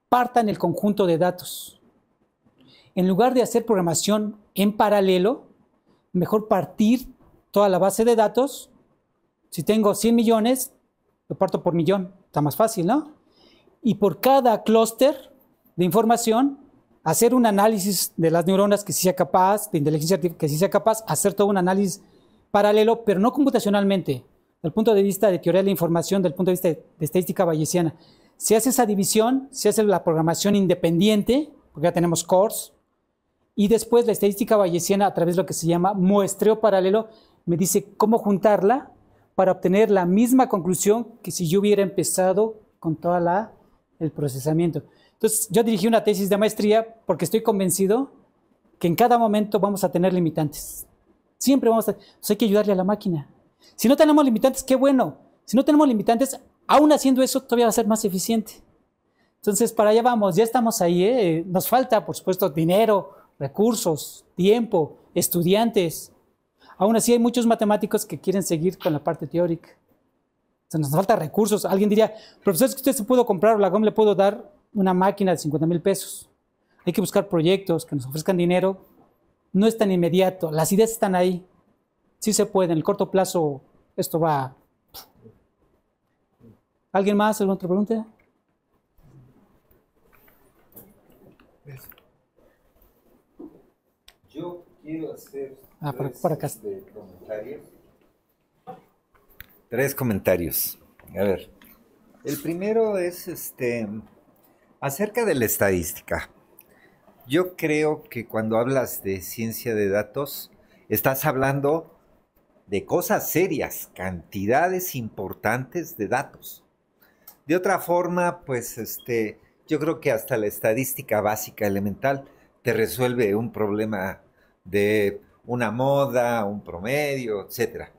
parta en el conjunto de datos. En lugar de hacer programación en paralelo, mejor partir toda la base de datos. Si tengo 100 millones, lo parto por millón, está más fácil, ¿no? Y por cada clúster de información, hacer un análisis de las neuronas que sí sea capaz, de inteligencia artificial que sí sea capaz, hacer todo un análisis paralelo, pero no computacionalmente, desde el punto de vista de teoría de la información, desde el punto de vista de estadística bayesiana. Se hace esa división, se hace la programación independiente, porque ya tenemos cores, y después la estadística bayesiana, a través de lo que se llama muestreo paralelo, me dice cómo juntarla para obtener la misma conclusión que si yo hubiera empezado con toda la el procesamiento. Entonces, yo dirigí una tesis de maestría porque estoy convencido que en cada momento vamos a tener limitantes. Siempre vamos a... Entonces hay que ayudarle a la máquina. Si no tenemos limitantes, qué bueno. Si no tenemos limitantes, aún haciendo eso, todavía va a ser más eficiente. Entonces, para allá vamos. Ya estamos ahí, ¿eh? Nos falta, por supuesto, dinero, recursos, tiempo, estudiantes. Aún así, hay muchos matemáticos que quieren seguir con la parte teórica. O sea, nos falta recursos. Alguien diría, profesor, es que usted se pudo comprar, o la GOM le puedo dar una máquina de 50,000 pesos. Hay que buscar proyectos que nos ofrezcan dinero. No es tan inmediato. Las ideas están ahí. Sí se puede. En el corto plazo, esto va. ¿Alguien más? ¿Alguna otra pregunta? Yo quiero hacer por acá. Comentarios. 3 comentarios. A ver. El primero es acerca de la estadística. Yo creo que cuando hablas de ciencia de datos, estás hablando de cosas serias, cantidades importantes de datos. De otra forma, pues yo creo que hasta la estadística básica elemental te resuelve un problema de una moda, un promedio, etc.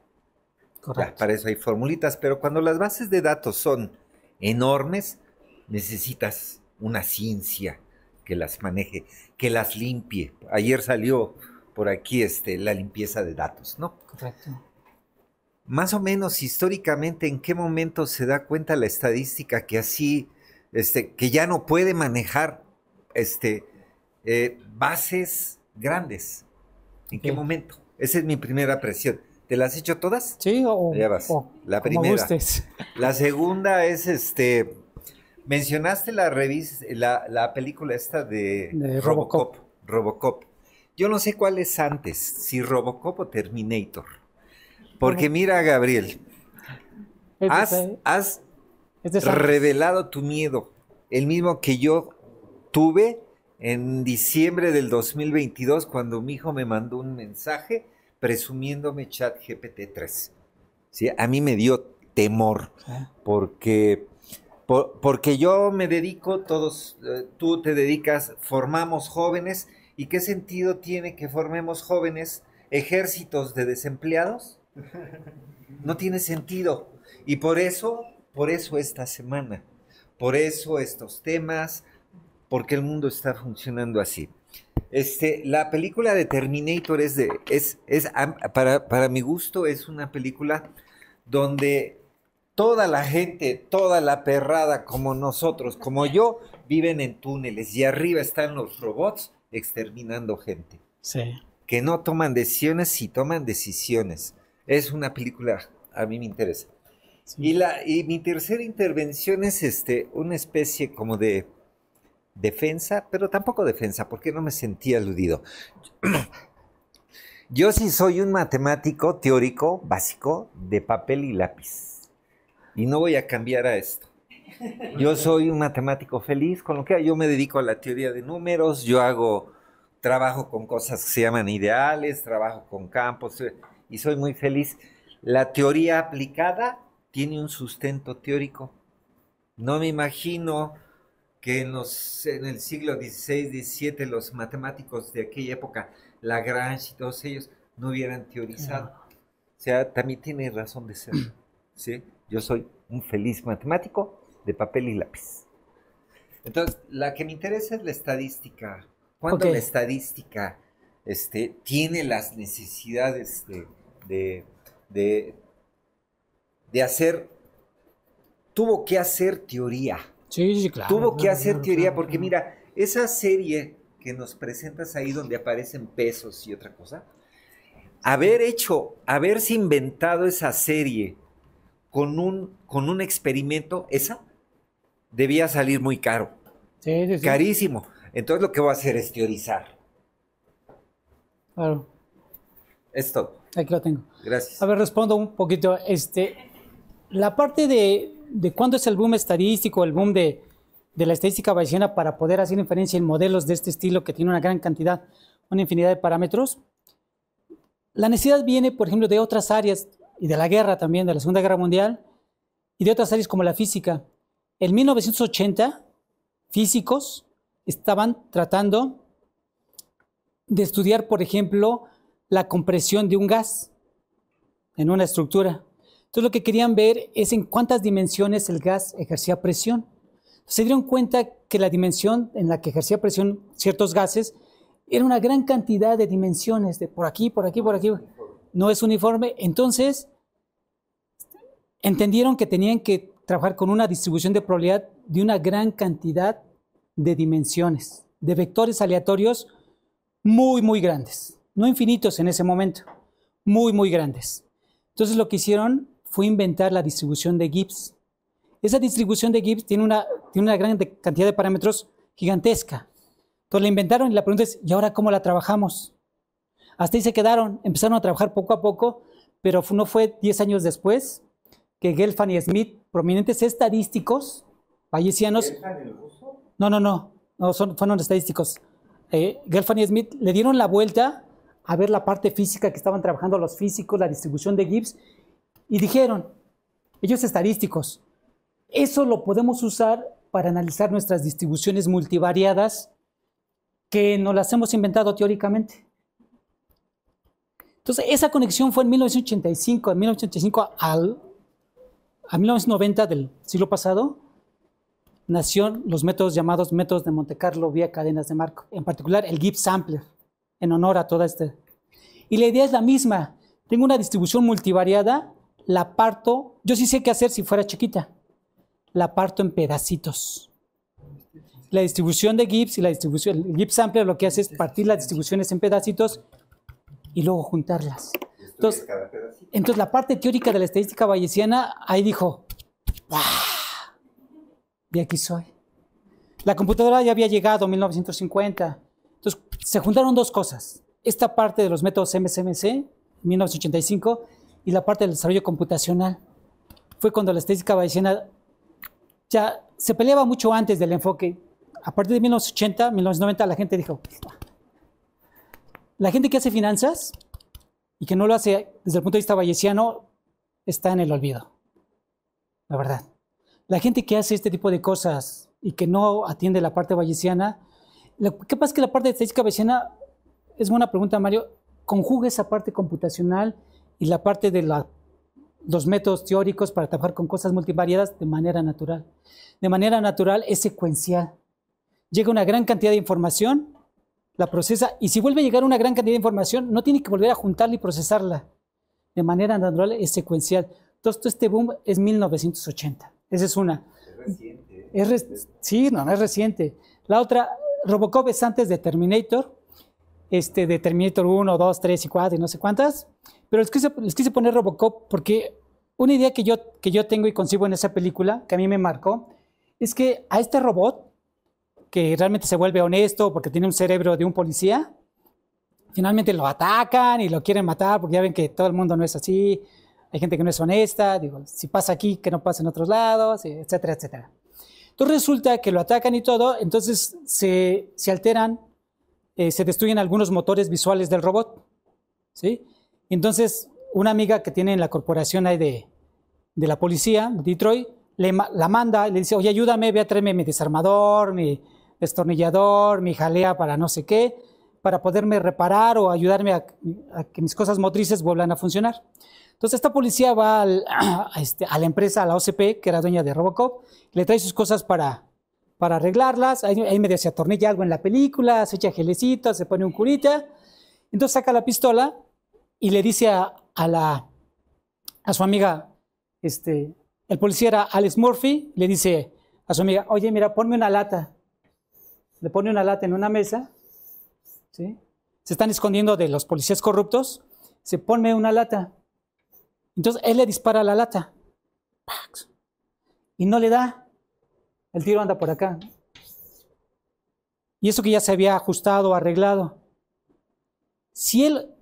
Ya, para eso hay formulitas, pero cuando las bases de datos son enormes, necesitas una ciencia que las maneje, que las limpie. Ayer salió por aquí la limpieza de datos, ¿no? Correcto. Más o menos históricamente, ¿en qué momento se da cuenta la estadística que así, que ya no puede manejar bases grandes? ¿En qué momento? Esa es mi primera impresión. ¿Te las has hecho todas? Sí, ya vas. La como primera. gustes. La segunda es mencionaste la película esta de Robocop. Robocop. Yo no sé cuál es antes, si Robocop o Terminator. Porque mira, Gabriel, has revelado tu miedo, el mismo que yo tuve en diciembre del 2022 cuando mi hijo me mandó un mensaje presumiéndome ChatGPT 3. ¿Sí? A mí me dio temor, porque yo me dedico, tú te dedicas, formamos jóvenes, ¿y qué sentido tiene que formemos jóvenes ejércitos de desempleados? No tiene sentido. Y por eso esta semana, por eso estos temas, porque el mundo está funcionando así. La película de Terminator para mi gusto es una película donde toda la gente, toda la perrada como nosotros, como yo, viven en túneles y arriba están los robots exterminando gente. Sí. Que no toman decisiones y toman decisiones. Es una película, a mí me interesa. Sí. Y mi tercera intervención es una especie como de defensa, pero tampoco defensa, porque no me sentía aludido. Yo sí soy un matemático teórico básico de papel y lápiz. Y no voy a cambiar a esto. Yo soy un matemático feliz con lo que yo me dedico a la teoría de números, trabajo con cosas que se llaman ideales, trabajo con campos y soy muy feliz. La teoría aplicada tiene un sustento teórico. No me imagino que en el siglo XVI, XVII, los matemáticos de aquella época, Lagrange y todos ellos, no hubieran teorizado. O sea, también tiene razón de ser. ¿Sí? Yo soy un feliz matemático de papel y lápiz. Entonces, la que me interesa es la estadística. ¿Cuándo la estadística tiene las necesidades de hacer, tuvo que hacer teoría? Sí, claro. Tuvo que hacer teoría porque mira, esa serie que nos presentas ahí donde aparecen pesos y otra cosa, haberse inventado esa serie con un experimento, esa debía salir muy caro. Sí. Carísimo. Entonces lo que voy a hacer es teorizar. Claro. Es todo. Aquí lo tengo. Gracias. A ver, respondo un poquito. La parte de cuándo es el boom estadístico, el boom de la estadística bayesiana para poder hacer inferencia en modelos de este estilo que tiene una gran cantidad, una infinidad de parámetros. La necesidad viene, por ejemplo, de otras áreas y de la guerra también, de la Segunda Guerra Mundial, y de otras áreas como la física. En 1980 físicos estaban tratando de estudiar, por ejemplo, la compresión de un gas en una estructura. Entonces lo que querían ver es en cuántas dimensiones el gas ejercía presión. Se dieron cuenta que la dimensión en la que ejercía presión ciertos gases era una gran cantidad de dimensiones, de por aquí, por aquí, por aquí. No es uniforme. Entonces entendieron que tenían que trabajar con una distribución de probabilidad de una gran cantidad de dimensiones, de vectores aleatorios muy, muy grandes. No infinitos en ese momento, muy, muy grandes. Entonces lo que hicieron fue inventar la distribución de Gibbs. Esa distribución de Gibbs tiene una gran cantidad de parámetros gigantesca. Entonces la inventaron y la pregunta es, ¿y ahora cómo la trabajamos? Hasta ahí se quedaron, empezaron a trabajar poco a poco, pero no fue 10 años después que Gelfand y Smith, prominentes estadísticos bayesianos... No, fueron estadísticos. Gelfand y Smith le dieron la vuelta a ver la parte física que estaban trabajando los físicos, la distribución de Gibbs, y dijeron, ellos estadísticos, eso lo podemos usar para analizar nuestras distribuciones multivariadas que nos las hemos inventado teóricamente. Entonces, esa conexión fue en 1985, a 1990 del siglo pasado, nacieron los métodos llamados métodos de Monte Carlo vía cadenas de Markov, en particular el Gibbs Sampler, en honor a toda esta. Y la idea es la misma. Tengo una distribución multivariada, la parto, yo sí sé qué hacer si fuera chiquita, la parto en pedacitos. La distribución de Gibbs y el Gibbs Sampler lo que hace es partir las distribuciones en pedacitos y luego juntarlas. Entonces la parte teórica de la estadística bayesiana ahí dijo, ¡wow! De aquí soy. La computadora ya había llegado en 1950. Entonces se juntaron dos cosas. Esta parte de los métodos MSMC, en 1985, y la parte del desarrollo computacional. Fue cuando la estadística bayesiana ya se peleaba mucho antes del enfoque. A partir de 1980, 1990, la gente dijo, la gente que hace finanzas y que no lo hace desde el punto de vista bayesiano está en el olvido. La verdad. La gente que hace este tipo de cosas y que no atiende la parte bayesiana, lo que pasa es que la parte de estadística bayesiana, es buena pregunta, Mario, conjuga esa parte computacional y la parte de los métodos teóricos para trabajar con cosas multivariadas de manera natural. De manera natural es secuencial. Llega una gran cantidad de información, la procesa, y si vuelve a llegar una gran cantidad de información, no tiene que volver a juntarla y procesarla. De manera natural es secuencial. Todo este boom es 1980. Esa es una. Es reciente. Sí, no es reciente. La otra, Robocop es antes de Terminator, de Terminator 1, 2, 3 y 4 y no sé cuántas, pero les quise poner Robocop porque una idea que yo tengo y concibo en esa película, que a mí me marcó, es que a este robot, que realmente se vuelve honesto porque tiene un cerebro de un policía, finalmente lo atacan y lo quieren matar porque ya ven que todo el mundo no es así, hay gente que no es honesta, digo, si pasa aquí, que no pasa en otros lados, etcétera, etcétera. Entonces resulta que lo atacan y todo, entonces se alteran, se destruyen algunos motores visuales del robot, ¿sí? Entonces una amiga que tiene en la corporación ahí de la policía de Detroit, la manda y le dice, oye, ayúdame, ve a traerme mi desarmador, mi destornillador, mi jalea para no sé qué, para poderme reparar o ayudarme a que mis cosas motrices vuelvan a funcionar. Entonces esta policía va a la empresa, a la OCP, que era dueña de Robocop, le trae sus cosas para arreglarlas, ahí medio se atornilla algo en la película, se echa gelecito, se pone un curita, entonces saca la pistola y le dice a su amiga, el policía era Alex Murphy, le dice a su amiga, oye, mira, ponme una lata. Le pone una lata en una mesa, ¿sí? Se están escondiendo de los policías corruptos, se pone una lata. Entonces él le dispara a la lata y no le da. El tiro anda por acá. Y eso que ya se había ajustado, arreglado. Si él,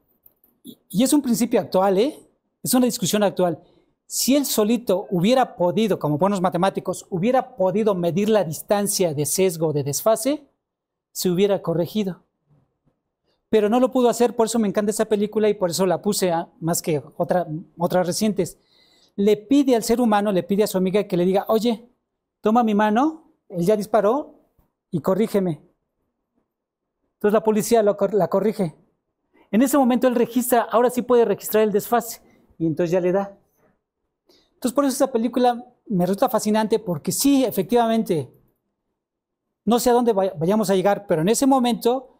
y es un principio actual, es una discusión actual, si él solito hubiera podido, como buenos matemáticos, hubiera podido medir la distancia de sesgo, de desfase, se hubiera corregido. Pero no lo pudo hacer, por eso me encanta esa película y por eso la puse más que otras recientes. Le pide al ser humano, le pide a su amiga que le diga, oye, toma mi mano, él ya disparó, y corrígeme. Entonces la policía la corrige. En ese momento él registra, ahora sí puede registrar el desfase y entonces ya le da. Entonces por eso esa película me resulta fascinante porque sí, efectivamente, no sé a dónde vayamos a llegar, pero en ese momento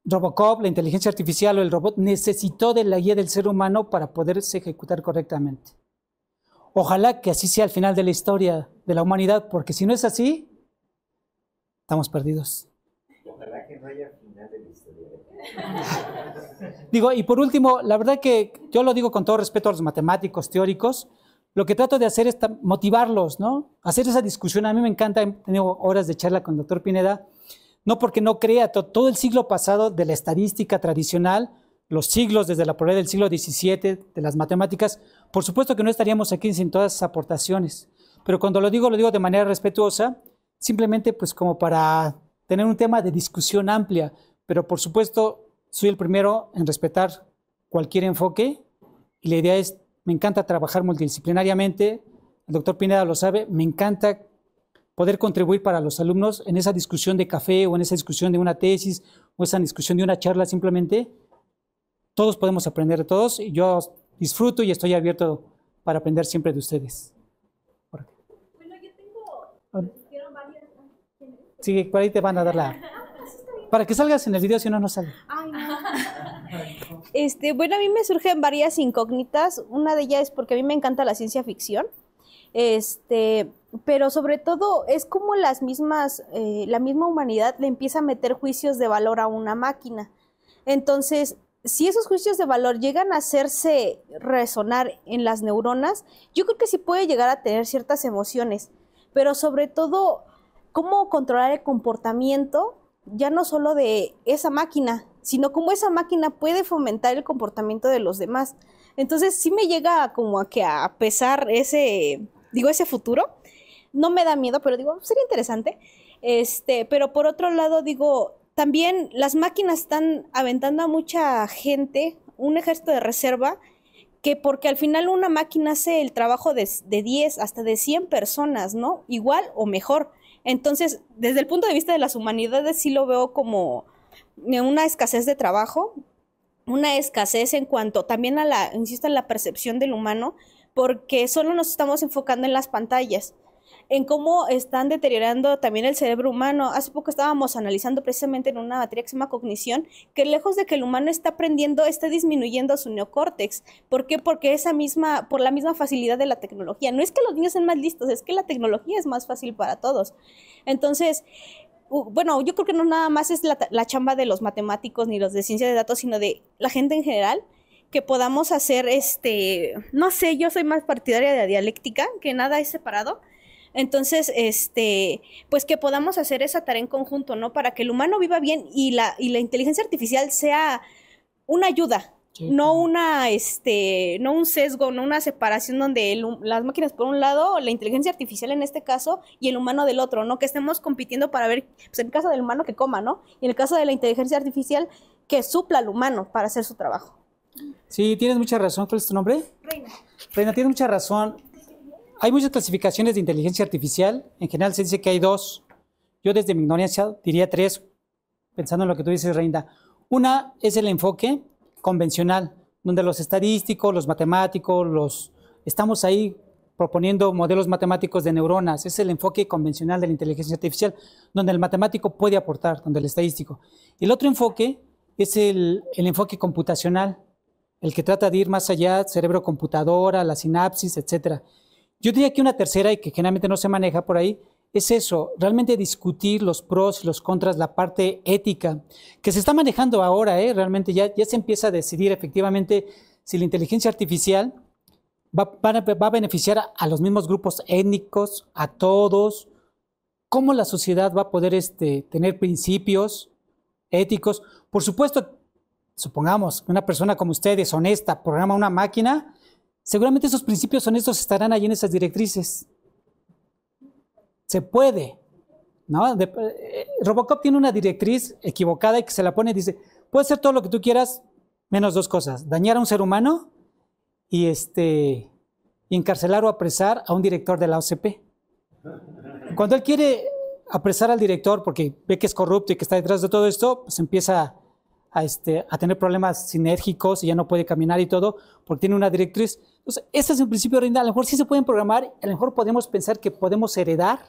Robocop, la inteligencia artificial o el robot necesitó de la guía del ser humano para poderse ejecutar correctamente. Ojalá que así sea al final de la historia de la humanidad, porque si no es así, estamos perdidos. Ojalá que no haya final de la historia. Digo, y por último, la verdad que yo lo digo con todo respeto a los matemáticos teóricos, lo que trato de hacer es motivarlos, ¿no? Hacer esa discusión. A mí me encanta, he tenido horas de charla con el doctor Pineda, no porque no crea, todo el siglo pasado de la estadística tradicional, los siglos desde la probabilidad del siglo XVII, de las matemáticas, por supuesto que no estaríamos aquí sin todas esas aportaciones. Pero cuando lo digo de manera respetuosa, simplemente pues como para tener un tema de discusión amplia, pero por supuesto soy el primero en respetar cualquier enfoque y la idea es, me encanta trabajar multidisciplinariamente, el doctor Pineda lo sabe, me encanta poder contribuir para los alumnos en esa discusión de café o en esa discusión de una tesis o esa discusión de una charla, simplemente todos podemos aprender de todos y yo disfruto y estoy abierto para aprender siempre de ustedes. Bueno, yo tengo, quiero varias. Sí, por ahí te van a dar la... Para que salgas en el video, si no, no sale. Ay, no. Bueno, a mí me surgen varias incógnitas. Una de ellas es porque a mí me encanta la ciencia ficción. Pero sobre todo es como la misma humanidad le empieza a meter juicios de valor a una máquina. Entonces, si esos juicios de valor llegan a hacerse resonar en las neuronas, yo creo que sí puede llegar a tener ciertas emociones, pero sobre todo, cómo controlar el comportamiento, ya no solo de esa máquina, sino cómo esa máquina puede fomentar el comportamiento de los demás. Entonces, sí me llega como a que a pesar ese futuro. No me da miedo, pero digo, sería interesante. Pero por otro lado, digo, también las máquinas están aventando a mucha gente, un ejército de reserva, que porque al final una máquina hace el trabajo de 10 hasta de 100 personas, ¿no? Igual o mejor. Entonces, desde el punto de vista de las humanidades, sí lo veo como una escasez de trabajo, una escasez en cuanto también insisto, en la percepción del humano, porque solo nos estamos enfocando en las pantallas, en cómo están deteriorando también el cerebro humano. Hace poco estábamos analizando precisamente en una materia que se llama cognición, que lejos de que el humano está aprendiendo, está disminuyendo su neocórtex. ¿Por qué? Porque por la misma facilidad de la tecnología. No es que los niños sean más listos, es que la tecnología es más fácil para todos. Entonces, bueno, yo creo que no nada más es la chamba de los matemáticos ni los de ciencia de datos, sino de la gente en general, que podamos hacer, no sé, yo soy más partidaria de la dialéctica, que nada es separado. Entonces, pues que podamos hacer esa tarea en conjunto, ¿no? Para que el humano viva bien y la inteligencia artificial sea una ayuda, sí, no no un sesgo, no una separación donde las máquinas por un lado, la inteligencia artificial en este caso, y el humano del otro, ¿no? Que estemos compitiendo para ver, pues en el caso del humano que coma, ¿no? Y en el caso de la inteligencia artificial, que supla al humano para hacer su trabajo. Sí, tienes mucha razón. ¿Cuál es tu nombre? Reina. Reina, tienes mucha razón. Hay muchas clasificaciones de inteligencia artificial. En general se dice que hay 2. Yo desde mi ignorancia diría 3, pensando en lo que tú dices, Reina. Una es el enfoque convencional, donde los estadísticos, los matemáticos, estamos ahí proponiendo modelos matemáticos de neuronas. Es el enfoque convencional de la inteligencia artificial, donde el matemático puede aportar, donde el estadístico. Y el otro enfoque es el enfoque computacional, el que trata de ir más allá, cerebro-computadora, la sinapsis, etcétera. Yo diría que una tercera, y que generalmente no se maneja por ahí, es eso, realmente discutir los pros y los contras, la parte ética, que se está manejando ahora, realmente ya se empieza a decidir efectivamente si la inteligencia artificial va a beneficiar a los mismos grupos étnicos, a todos, cómo la sociedad va a poder tener principios éticos. Por supuesto, supongamos que una persona como ustedes, honesta, programa una máquina, seguramente esos principios honestos estarán ahí en esas directrices. Se puede, ¿no? Robocop tiene una directriz equivocada y que se la pone y dice, puedes hacer todo lo que tú quieras, menos 2 cosas, dañar a un ser humano y encarcelar o apresar a un director de la OCP. Cuando él quiere apresar al director porque ve que es corrupto y que está detrás de todo esto, pues empieza a tener problemas sinérgicos y ya no puede caminar y todo, porque tiene una directriz. Entonces, ese es el principio de a lo mejor sí se pueden programar, a lo mejor podemos pensar que podemos heredar,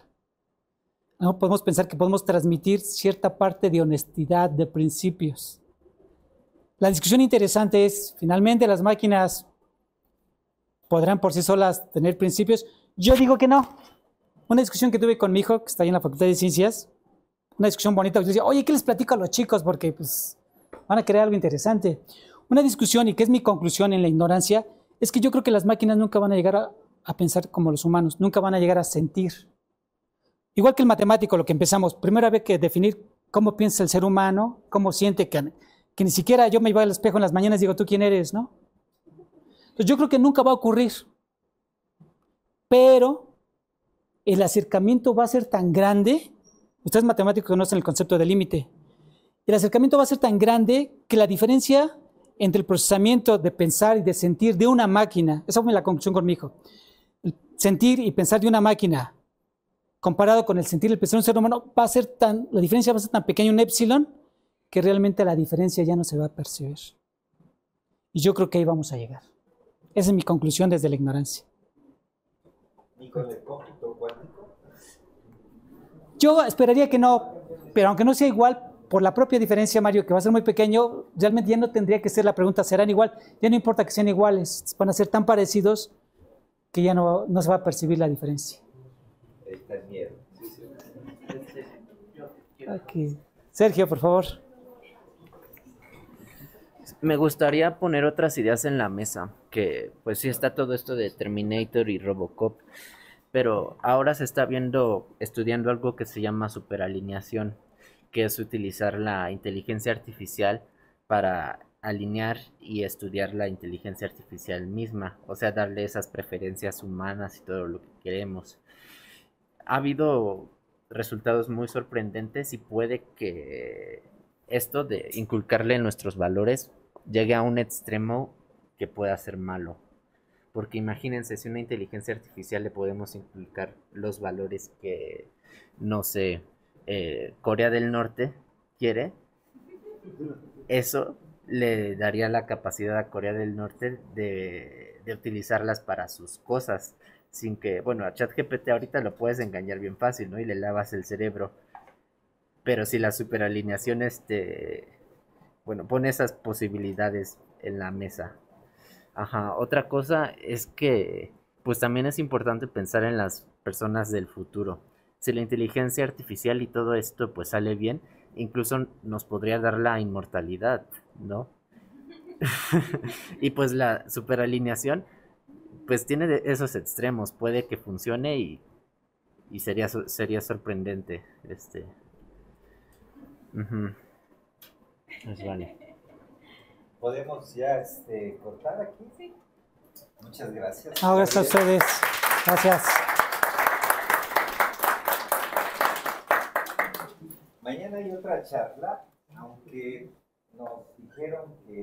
¿no? Podemos pensar que podemos transmitir cierta parte de honestidad, de principios. La discusión interesante es, finalmente las máquinas podrán por sí solas tener principios. Yo digo que no. Una discusión que tuve con mi hijo, que está ahí en la Facultad de Ciencias, una discusión bonita, que yo decía, oye, ¿qué les platico a los chicos? Porque pues, van a querer algo interesante. Una discusión, y que es mi conclusión en la ignorancia, es que yo creo que las máquinas nunca van a llegar a pensar como los humanos, nunca van a llegar a sentir. Igual que el matemático, lo que empezamos, primero había que definir cómo piensa el ser humano, cómo siente, que ni siquiera yo me iba al espejo en las mañanas y digo, ¿tú quién eres? ¿No? Entonces yo creo que nunca va a ocurrir, pero el acercamiento va a ser tan grande, ustedes matemáticos conocen el concepto de límite, el acercamiento va a ser tan grande que la diferencia entre el procesamiento de pensar y de sentir de una máquina, esa fue la conclusión con mi hijo, el sentir y pensar de una máquina comparado con el sentir y el pensar de un ser humano, la diferencia va a ser tan pequeña, un épsilon, que realmente la diferencia ya no se va a percibir. Y yo creo que ahí vamos a llegar. Esa es mi conclusión desde la ignorancia. ¿Y con el cómputo cuántico? Yo esperaría que no, pero aunque no sea igual, por la propia diferencia, Mario, que va a ser muy pequeño, realmente ya no tendría que ser la pregunta, ¿serán igual? Ya no importa que sean iguales, van a ser tan parecidos que ya no se va a percibir la diferencia. Ahí está el miedo. Aquí. Sergio, por favor. Me gustaría poner otras ideas en la mesa, que pues sí está todo esto de Terminator y Robocop, pero ahora se está estudiando algo que se llama superalineación, que es utilizar la inteligencia artificial para alinear y estudiar la inteligencia artificial misma, o sea, darle esas preferencias humanas y todo lo que queremos. Ha habido resultados muy sorprendentes y puede que esto de inculcarle nuestros valores llegue a un extremo que pueda ser malo. Porque imagínense, si una inteligencia artificial le podemos inculcar los valores que, no sé, Corea del Norte quiere, eso le daría la capacidad a Corea del Norte de utilizarlas para sus cosas, sin que, bueno, a ChatGPT ahorita lo puedes engañar bien fácil, ¿no? Y le lavas el cerebro. Pero si la superalineación, bueno, pone esas posibilidades en la mesa. Ajá, otra cosa es que, pues también es importante pensar en las personas del futuro. Si la inteligencia artificial y todo esto, pues sale bien, incluso nos podría dar la inmortalidad, ¿no? Y pues la superalineación, pues tiene esos extremos, puede que funcione y sería sorprendente, Pues vale. ¿Podemos ya cortar aquí? Sí. Muchas gracias. No, gracias a ustedes. Gracias. Mañana hay otra charla, aunque nos dijeron que